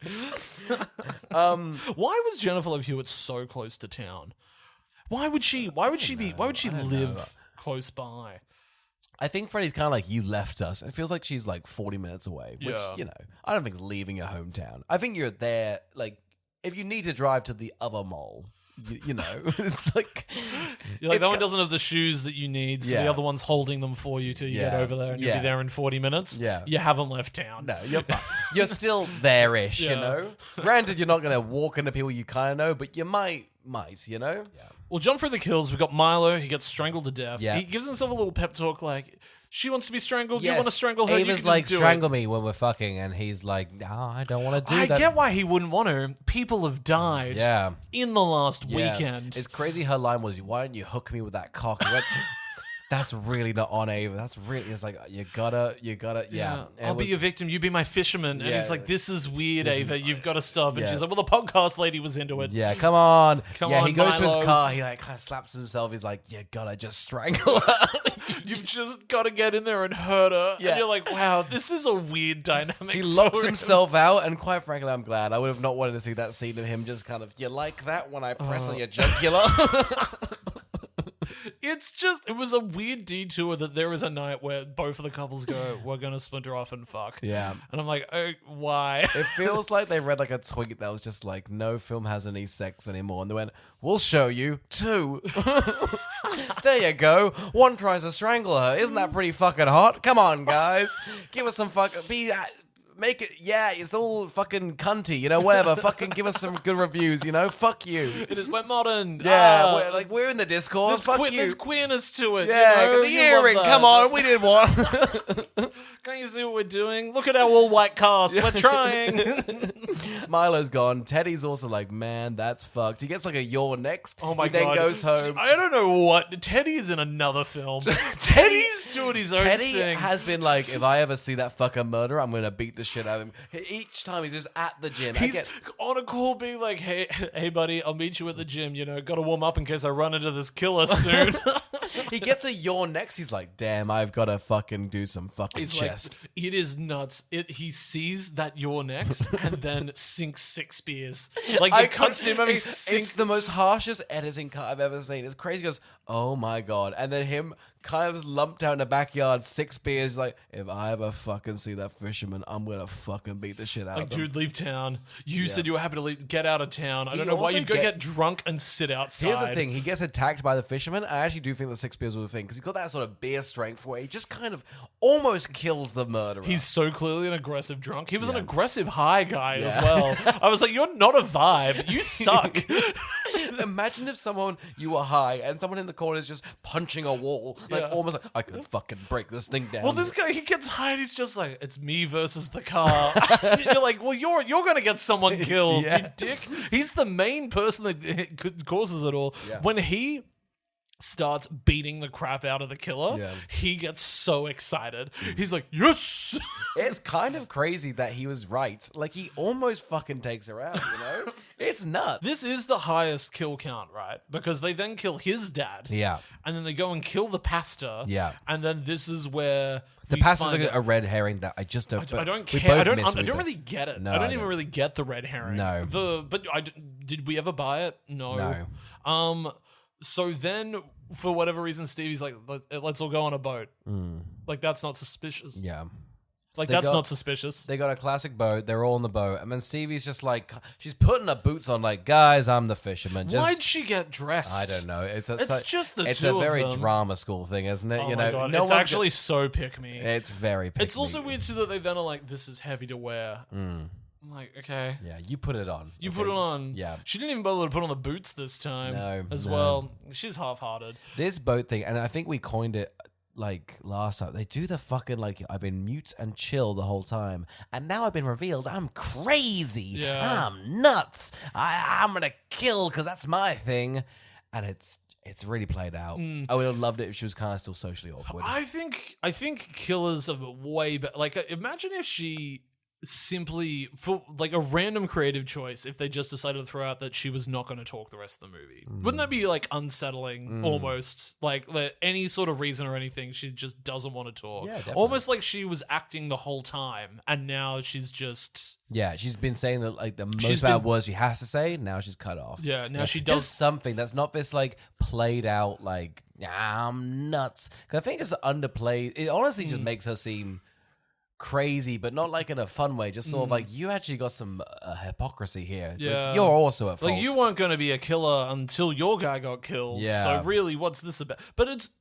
Why was Jennifer Love Hewitt so close to town? Why would she live close by? I think Freddie's kind of like, you left us. It feels like she's like 40 minutes away, which, Yeah. I don't think is leaving your hometown. I think you're there, like, if you need to drive to the other mall, you know, it's like You're like, that one doesn't have the shoes that you need, so the Yeah. other one's holding them for you till you get Yeah. over there, and you'll Yeah. be there in 40 minutes. Yeah. You haven't left town. no, you're fine. You're still there-ish, you Yeah. know. Granted, you're not gonna walk into people you kind of know, but you might, you know. Yeah. We'll jump through the kills. We've got Milo. He gets strangled to death. Yeah. He gives himself a little pep talk like, she wants to be strangled. You want to strangle her. Ava's you can like, just do strangle me when we're fucking, and he's like, no, I don't want to do I that. get why he wouldn't want to. People have died Yeah. in the last Yeah. weekend. It's crazy. Her line was, "Why don't you hook me with that cock?" I went, that's really not on Ava. That's really. It's like you gotta. Yeah. I'll be your victim. You be my fisherman. And Yeah. he's like, this is weird, Ava. You've got to stop. And Yeah. she's like, well, the podcast lady was into it. Yeah, come on. Come yeah, on, he goes to Milo. his car. He like kind of slaps himself. He's like, you gotta just strangle her. You've just got to get in there and hurt her. Yeah. And you're like, wow, this is a weird dynamic. He locks for him. himself out, and quite frankly, I'm glad. I would have not wanted to see that scene of him just kind of, you like that when I press on your jugular? It was a weird detour that there is a night where both of the couples go, we're going to splinter off and fuck. Yeah. And I'm like, oh, why? It feels like they read like a tweet that was just like, no film has any sex anymore. And they went, we'll show you 2. There you go. 1 tries to strangle her. Isn't that pretty fucking hot? Come on, guys. Give us some make it, yeah, it's all fucking cunty, you know, whatever. Fucking give us some good reviews, you know? Fuck you. We're modern. Yeah, we're in the Discord. Fuck you. There's queerness to it. Yeah, you know? the You love earring. that. Come on, we did one. Can't you see what we're doing? Look at our all-white cast. We're trying. Milo's gone. Teddy's also like, man, that's fucked. He gets like a yawn next. Oh my he god. then goes home. I don't know what. Teddy's in another film. Teddy's doing his own Teddy thing. has been like, if I ever see that fucker murderer, I'm gonna beat the shit out of him. Each time he's just at the gym. He's on a call being like, hey buddy, I'll meet you at the gym, you know, gotta warm up in case I run into this killer soon. He gets a yawn next. He's like, damn, I've gotta fucking do some fucking He's chest. like, it is nuts. He sees that you're next and then sinks 6 beers. Like, it cuts to him having It's the most harshest editing cut I've ever seen. It's crazy. He goes, oh my god. And then him kind of lumped out in the backyard, 6 beers, like, if I ever fucking see that fisherman, I'm gonna fucking beat the shit out like, of him. dude, leave town. You said you were happy to leave. Get out of town. I don't know why also you'd go get drunk and sit outside. Here's the thing: he gets attacked by the fisherman. I actually do think the 6 beers was a thing because he's got that sort of beer strength where he just kind of almost kills the murderer. He's so clearly an aggressive drunk. He was an aggressive high guy as well. I was like, you're not a vibe. You suck. Imagine if someone, you were high and someone in the corner is just punching a wall, like almost like, I could fucking break this thing down. Well, this guy, he gets high and he's just like, it's me versus the car. You're like, well, you're going to get someone killed, Yeah. you dick. He's the main person that causes it all. Yeah. When he starts beating the crap out of the killer, Yeah. he gets so excited. He's like, yes! It's kind of crazy that he was right. Like, he almost fucking takes her out, you know? It's nuts. This is the highest kill count, right? Because they then kill his dad. Yeah. And then they go and kill the pastor. Yeah. And then this is where The we pastor's find a red herring that I just don't. I don't we care. I both don't. miss I it, don't but- really get it. No, I don't I even don't. really get the red herring. No. Did we ever buy it? No. So then, for whatever reason, Stevie's like, let's all go on a boat. Like, that's not suspicious. Yeah. Like, They that's got- not suspicious. They got a classic boat. They're all on the boat. And then Stevie's just like, she's putting her boots on, like, guys, I'm the fisherman. Just, Why'd she get dressed? I don't know. It's just the It's two a of very them. drama school thing, isn't it? Oh you my know, god, no it's one's actually so pick me. It's very pick It's also weird too that they then are like, this is heavy to wear. I'm like, okay. Yeah, you put it on. You okay? put it on. Yeah. She didn't even bother to put on the boots this time. No, As no. well. She's half-hearted. This boat thing, and I think we coined it like last time. They do the fucking like, I've been mute and chill the whole time, and now I've been revealed I'm crazy. Yeah. I'm nuts. I'm gonna kill because that's my thing, and it's really played out. I would have loved it if she was kind of still socially awkward. I think killers are way better. Like, imagine if she simply, for like a random creative choice, if they just decided to throw out that she was not going to talk the rest of the movie. Wouldn't that be like unsettling almost? Like any sort of reason or anything, she just doesn't want to talk. Yeah, definitely. Almost like she was acting the whole time and now she's just... Yeah, she's been saying that like the She's most bad been- words she has to say. Now she's cut off. Yeah, now You know, she does- just something that's not this like played out like I'm nuts. 'Cause I think just underplayed. It honestly just makes her seem crazy, but not like in a fun way. Just sort of like, you actually got some hypocrisy here. Yeah. Like, you're also at fault. Like, you weren't going to be a killer until your guy got killed. Yeah. So really, what's this about? But it's,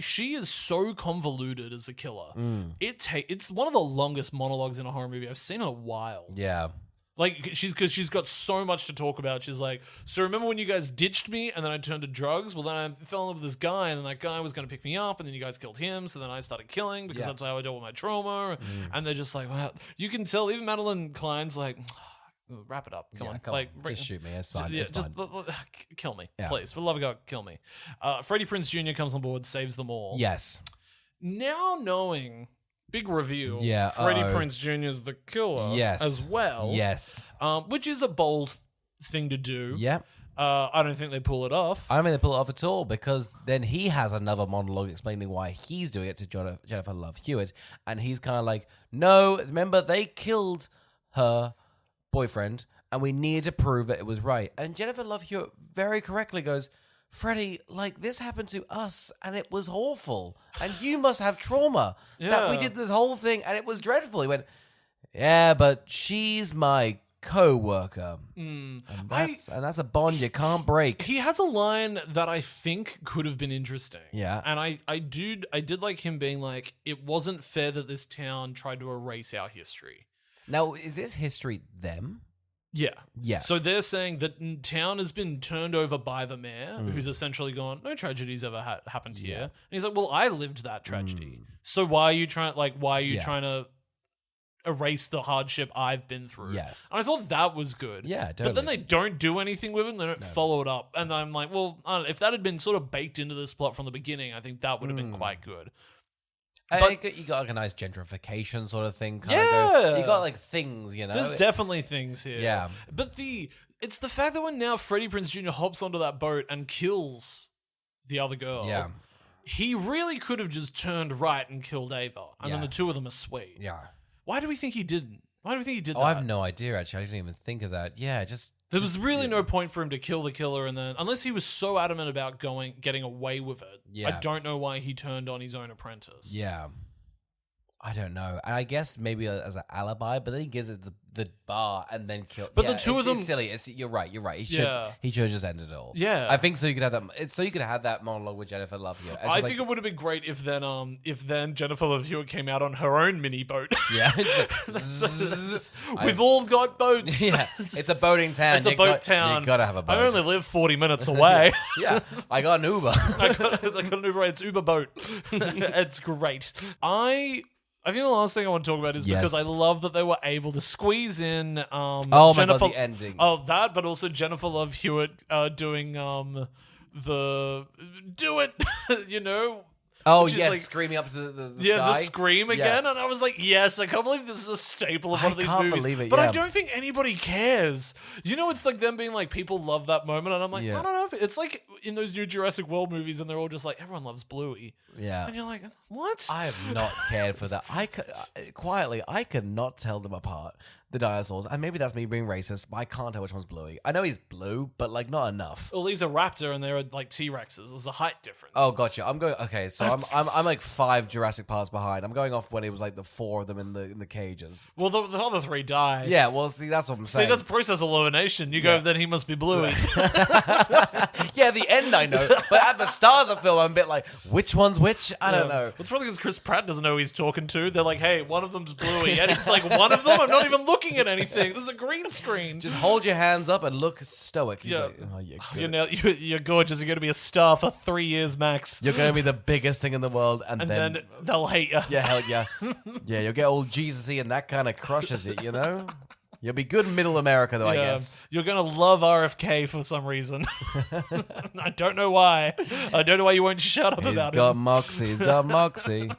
she is so convoluted as a killer. It's one of the longest monologues in a horror movie I've seen in a while. Yeah. Like, she's got so much to talk about. She's like, so remember when you guys ditched me and then I turned to drugs? Well, then I fell in love with this guy and then that guy was going to pick me up and then you guys killed him. So then I started killing because that's how I dealt with my trauma. And they're just like, wow. You can tell even Madeline Klein's like, wrap it up. Come on. Like, just shoot me. It's fine. Yeah, it's just fine. kill me, please. For the love of God, kill me. Freddie Prinze Jr. comes on board, saves them all. Yes. Now knowing... Big reveal. Yeah. Freddie Prinze Jr. is the killer. Yes. As well. Yes. Which is a bold thing to do. Yeah. I don't think they pull it off. I don't think they pull it off at all, because then he has another monologue explaining why he's doing it to Jennifer Love Hewitt, and he's kind of like, no, remember, they killed her boyfriend, and we needed to prove that it was right. And Jennifer Love Hewitt very correctly goes, Freddie, like, this happened to us and it was awful. And you must have trauma. That we did this whole thing and it was dreadful. He went, yeah, but she's my co-worker. And that's a bond you can't break. He has a line that I think could have been interesting. Yeah. And I did like him being like, it wasn't fair that this town tried to erase our history. Now, is this history them? Yeah. Yeah. So they're saying that town has been turned over by the mayor, who's essentially gone, no tragedies ever happened here. And he's like, well, I lived that tragedy. So why are you trying to erase the hardship I've been through? Yes. And I thought that was good. Yeah, totally. But then they don't do anything with it. They don't follow it up. And I'm like, well, I don't know, if that had been sort of baked into this plot from the beginning, I think that would have been quite good. But you got like a nice gentrification sort of thing. You got like things, you know. There's definitely things here. Yeah. But it's the fact that when now Freddie Prinze Jr. hops onto that boat and kills the other girl. Yeah. He really could have just turned right and killed Ava. And then the two of them are sweet. Yeah. Why do we think he didn't? Why do we think he did that? I have no idea, actually. I didn't even think of that. Yeah, there was really no point for him to kill the killer, and then unless he was so adamant about getting away with it. Yeah. I don't know why he turned on his own apprentice. Yeah. I don't know. And I guess maybe as an alibi, but then he gives it the bar and then kill. But the two of them... It's silly. You're right. He should have just ended it all. Yeah. I think so you could have that. So you could have that monologue with Jennifer Love Hewitt. I think it would have been great if then Jennifer Love Hewitt came out on her own mini boat. Yeah. We've all got boats. Yeah. It's a boating town. It's a boat town. You gotta have a boat. I only live 40 minutes away. Yeah. I got an Uber. I got an Uber. It's Uber boat. It's great. I think the last thing I want to talk about is because I love that they were able to squeeze in Jennifer, my God, the ending. Oh, that, but also Jennifer Love Hewitt doing the do it, you know. Oh, yes, like, screaming up to the sky. The scream again. And I was like, yes, I can't believe this is a staple of one of these movies. Believe it, but I don't think anybody cares. You know, it's like them being like, people love that moment. And I'm like, I don't know. It's like in those new Jurassic World movies and they're all just like, everyone loves Bluey. Yeah. And you're like, what? I have not cared for that. I could not tell them apart, the dinosaurs. And maybe that's me being racist, but I can't tell which one's Bluey. I know he's blue, but like not enough. Well, he's a raptor and they're like T-Rexes. There's a height difference. Oh, gotcha. Okay, so I'm like 5 Jurassic Parks behind. I'm going off when it was like the 4 of them in the cages. Well, the other 3 die. Yeah, well, see, that's what I'm saying. See, that's process elimination. You go, then he must be Bluey. Yeah, the end I know, but at the start of the film, I'm a bit like, which one's which? I don't know. It's probably because Chris Pratt doesn't know who he's talking to. They're like, hey, one of them's Bluey. And he's like, one of them? I'm not even looking at anything. There's a green screen. Just hold your hands up and look stoic. He's like, oh, you're gorgeous. You're going to be a star for 3 years max. You're going to be the biggest thing in the world. And then they'll hate you. Yeah, hell yeah. Yeah, you'll get all Jesus-y and that kind of crushes it, you know? You'll be good in middle America, though, I guess. You're going to love RFK for some reason. I don't know why. I don't know why you won't shut up about it. He's got moxie. He's got moxie.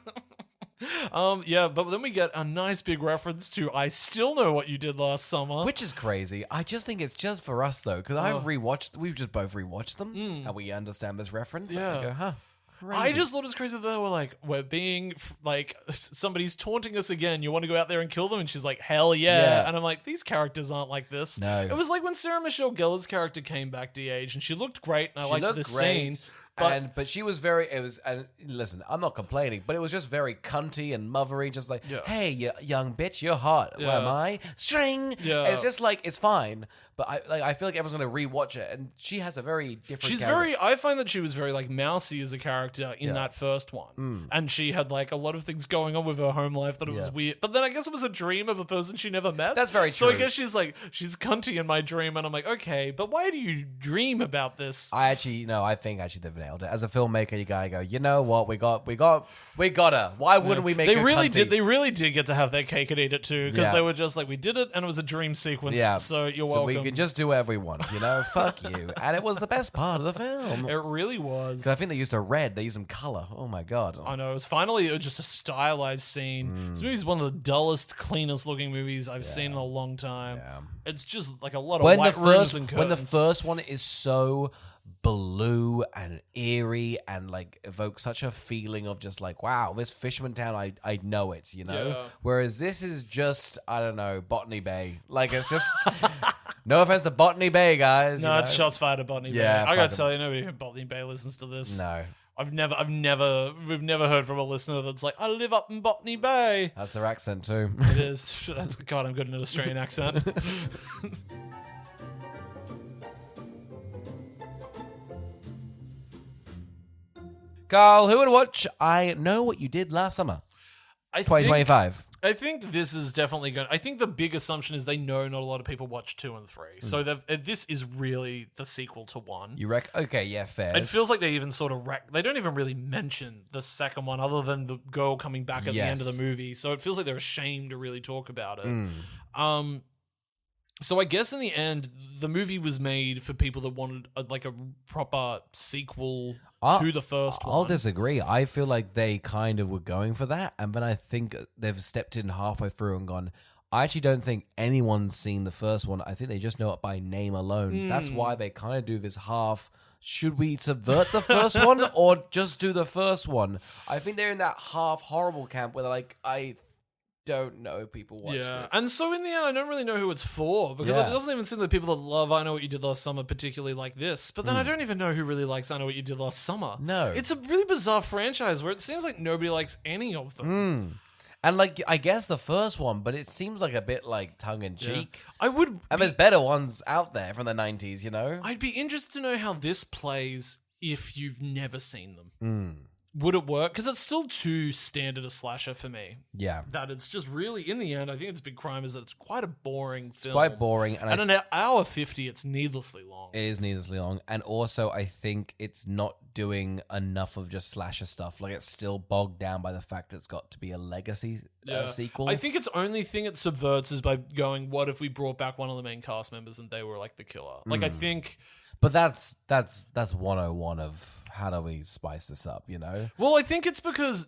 But then we get a nice big reference to I Still Know What You Did Last Summer. Which is crazy. I just think it's just for us, though, because we've just both rewatched them, and we understand this reference. Yeah. And I go, huh. Crazy. I just thought it was crazy that they were like, we're being like, somebody's taunting us again. You want to go out there and kill them? And she's like, hell yeah. And I'm like, these characters aren't like this. No. It was like when Sarah Michelle Gellar's character came back de-age and she looked great and I liked the scene. But she was very. It was. And listen, I'm not complaining, but it was just very cunty and mothery. Just like, hey, you young bitch, you're hot. What am I? String. Yeah. It's just like it's fine. But I feel like everyone's gonna rewatch it, and she has a very different. She's character. I find that she was very like mousy as a character in that first one, and she had like a lot of things going on with her home life that it was weird. But then I guess it was a dream of a person she never met. That's very So I true. guess she's cunty in my dream, and I'm like, okay, but why do you dream about this? I think they've nailed it. As a filmmaker, you gotta go, you know what, we got her. Why wouldn't we make They her really cunty? did. They really did get to have their cake and eat it too, because Yeah. they were just like, we did it, and it was a dream sequence. Yeah. So you're So welcome. we can just do whatever we want, you know? Fuck you. And it was the best part of the film. It really was. 'Cause I think they used a red. They used some color. Oh my god. I know. It was finally just a stylized scene. This movie's one of the dullest, cleanest looking movies I've seen in a long time. Yeah. It's just like a lot of white rooms and curtains. when the first one is so blue and eerie and like evokes such a feeling of just like, wow, this Fisherman Town, I know it, you know? Yeah. Whereas this is just, I don't know, Botany Bay. Like it's just no offense to Botany Bay, guys. No, you know? it's shots fired at Botany Yeah, Bay. I gotta fuck tell you, nobody at Botany Bay listens to this. No. We've never heard from a listener that's like, I live up in Botany Bay. That's their accent too. It is. That's God. I'm good in an Australian accent. Carl, who would watch I Know What You Did Last Summer? 2025. I think this is definitely going. I think the big assumption is they know not a lot of people watch 2 and 3, so this is really the sequel to 1. You reckon? Okay, yeah, fair. It feels like they even sort of they don't even really mention the second one other than the girl coming back at the end of the movie. So it feels like they're ashamed to really talk about it. So I guess in the end, the movie was made for people that wanted a proper sequel to the first one. I'll disagree. I feel like they kind of were going for that, and then I think they've stepped in halfway through and gone, I actually don't think anyone's seen the first one. I think they just know it by name alone. That's why they kind of do this half. Should we subvert the first one or just do the first one? I think they're in that half horrible camp where they're like, I don't know people watch this. And so in the end, I don't really know who it's for because it doesn't even seem that people that love I Know What You Did Last Summer particularly like this. But then I don't even know who really likes I Know What You Did Last Summer. No. It's a really bizarre franchise where it seems like nobody likes any of them. And like, I guess the first one, but it seems like a bit like tongue-in-cheek. And there's better ones out there from the 90s, you know? I'd be interested to know how this plays if you've never seen them. Would it work? Because it's still too standard a slasher for me. Yeah. That it's just really, in the end, I think its big crime is that it's quite a boring film. Quite boring. And an hour 50, it's needlessly long. It is needlessly long. And also, I think it's not doing enough of just slasher stuff. Like, it's still bogged down by the fact that it's got to be a legacy sequel. I think its only thing it subverts is by going, what if we brought back one of the main cast members and they were like the killer? Like, I think... But that's 101 of how do we spice this up, you know? Well, I think it's because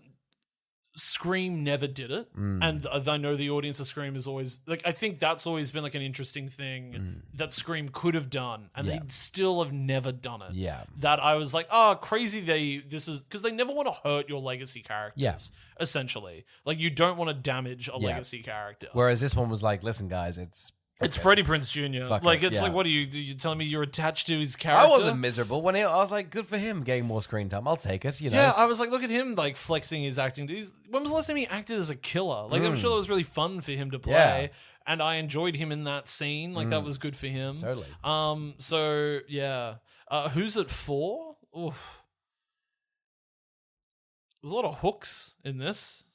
Scream never did it. And I know the audience of Scream is always... Like, I think that's always been like an interesting thing that Scream could have done. And they still have never done it. Yeah. That I was like, oh, crazy this is... Because they never want to hurt your legacy characters, essentially. Like, you don't want to damage a legacy character. Whereas this one was like, listen, guys, it's Freddie Prinze Jr. Like, it's like, what are you telling me you're attached to his character? I wasn't miserable when I was like, good for him getting more screen time. I'll take it, you know? Yeah, I was like, look at him, like, flexing his acting. When was the last time he acted as a killer? Like, I'm sure that was really fun for him to play. Yeah. And I enjoyed him in that scene. Like, that was good for him. Totally. So, yeah. Who's it for? Oof. There's a lot of hooks in this.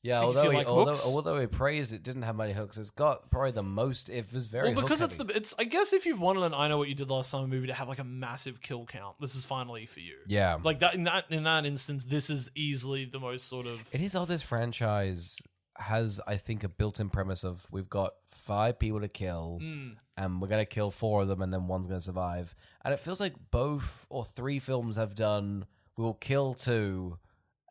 Yeah, although he praised it didn't have many hooks, it's got probably the most. It was very because hook-heavy. it's. I guess if you've wanted an I Know What You Did Last Summer movie to have like a massive kill count, this is finally for you. Yeah, like that in that instance, this is easily the most sort of. It is how this franchise has, I think, a built-in premise of we've got 5 people to kill, and we're gonna kill 4 of them, and then one's gonna survive. And it feels like both or 3 films have done. We'll kill 2.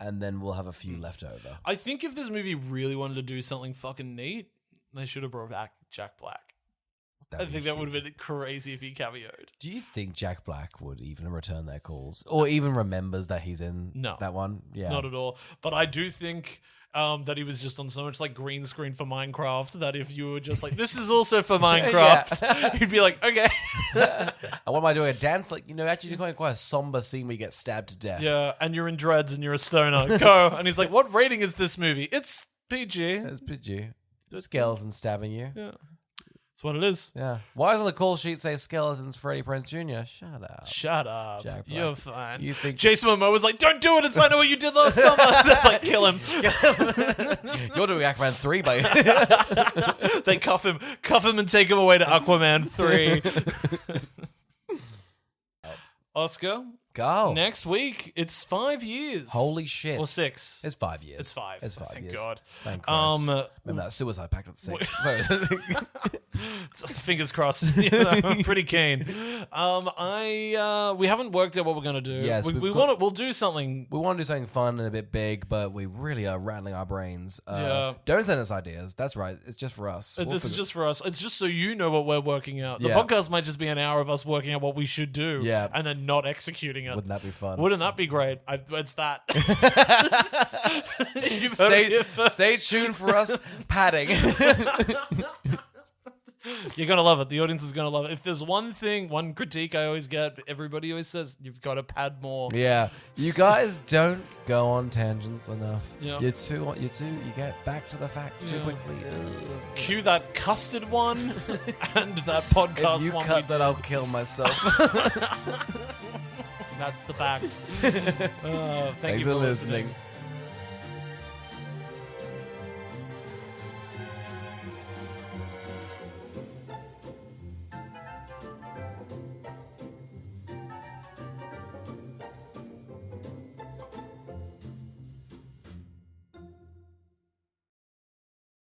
And then we'll have a few left over. I think if this movie really wanted to do something fucking neat, they should have brought back Jack Black. I think that would have been crazy if he cameoed. Do you think Jack Black would even return their calls? Or even remembers that he's in that one? Yeah. Not at all. But I do think that he was just on so much like green screen for Minecraft that if you were just like, this is also for Minecraft, he'd be like, okay. And what am I doing? A dance? Like, actually doing quite a somber scene where you get stabbed to death. Yeah, and you're in dreads and you're a stoner. Go. And he's like, what rating is this movie? It's PG. It's PG. Skeleton stabbing you. Yeah. That's what it is. Yeah. Why doesn't the call sheet say skeletons Freddie Prinze Jr.? Shut up. Shut up. Jack Black. You're fine. You think Jason Momoa was like, don't do it. It's like, what you did last summer. They're like, kill him. you're doing Aquaman 3, but They cuff him and take him away to Aquaman 3. Oscar, go. next week, it's 5 years. Holy shit. Or 6. It's 5 years. It's 5. It's 5 Thank years. God. Thank Christ. Remember that suicide pact at 6. Sorry. Fingers crossed. I'm pretty keen. We haven't worked out what we're gonna do. Yes, we'll do something. We want to do something fun and a bit big, but we really are rattling our brains. Yeah. Don't send us ideas. That's right. It's just for us. This is just for us. It's just so you know what we're working out. The Yeah. podcast might just be an hour of us working out what we should do. Yeah. And then not executing it. Wouldn't that be fun? Wouldn't that be great? It's that. You've heard it here first. Stay tuned for us padding. You're going to love it. The audience is going to love it. If there's one critique I always get, everybody always says, you've got to pad more. Yeah. You guys don't go on tangents enough. Yeah. You get back to the facts too quickly. Cue that custard one and that podcast If you one. cut that, I'll kill myself. That's the pact. Thank Thanks you for listening. listening.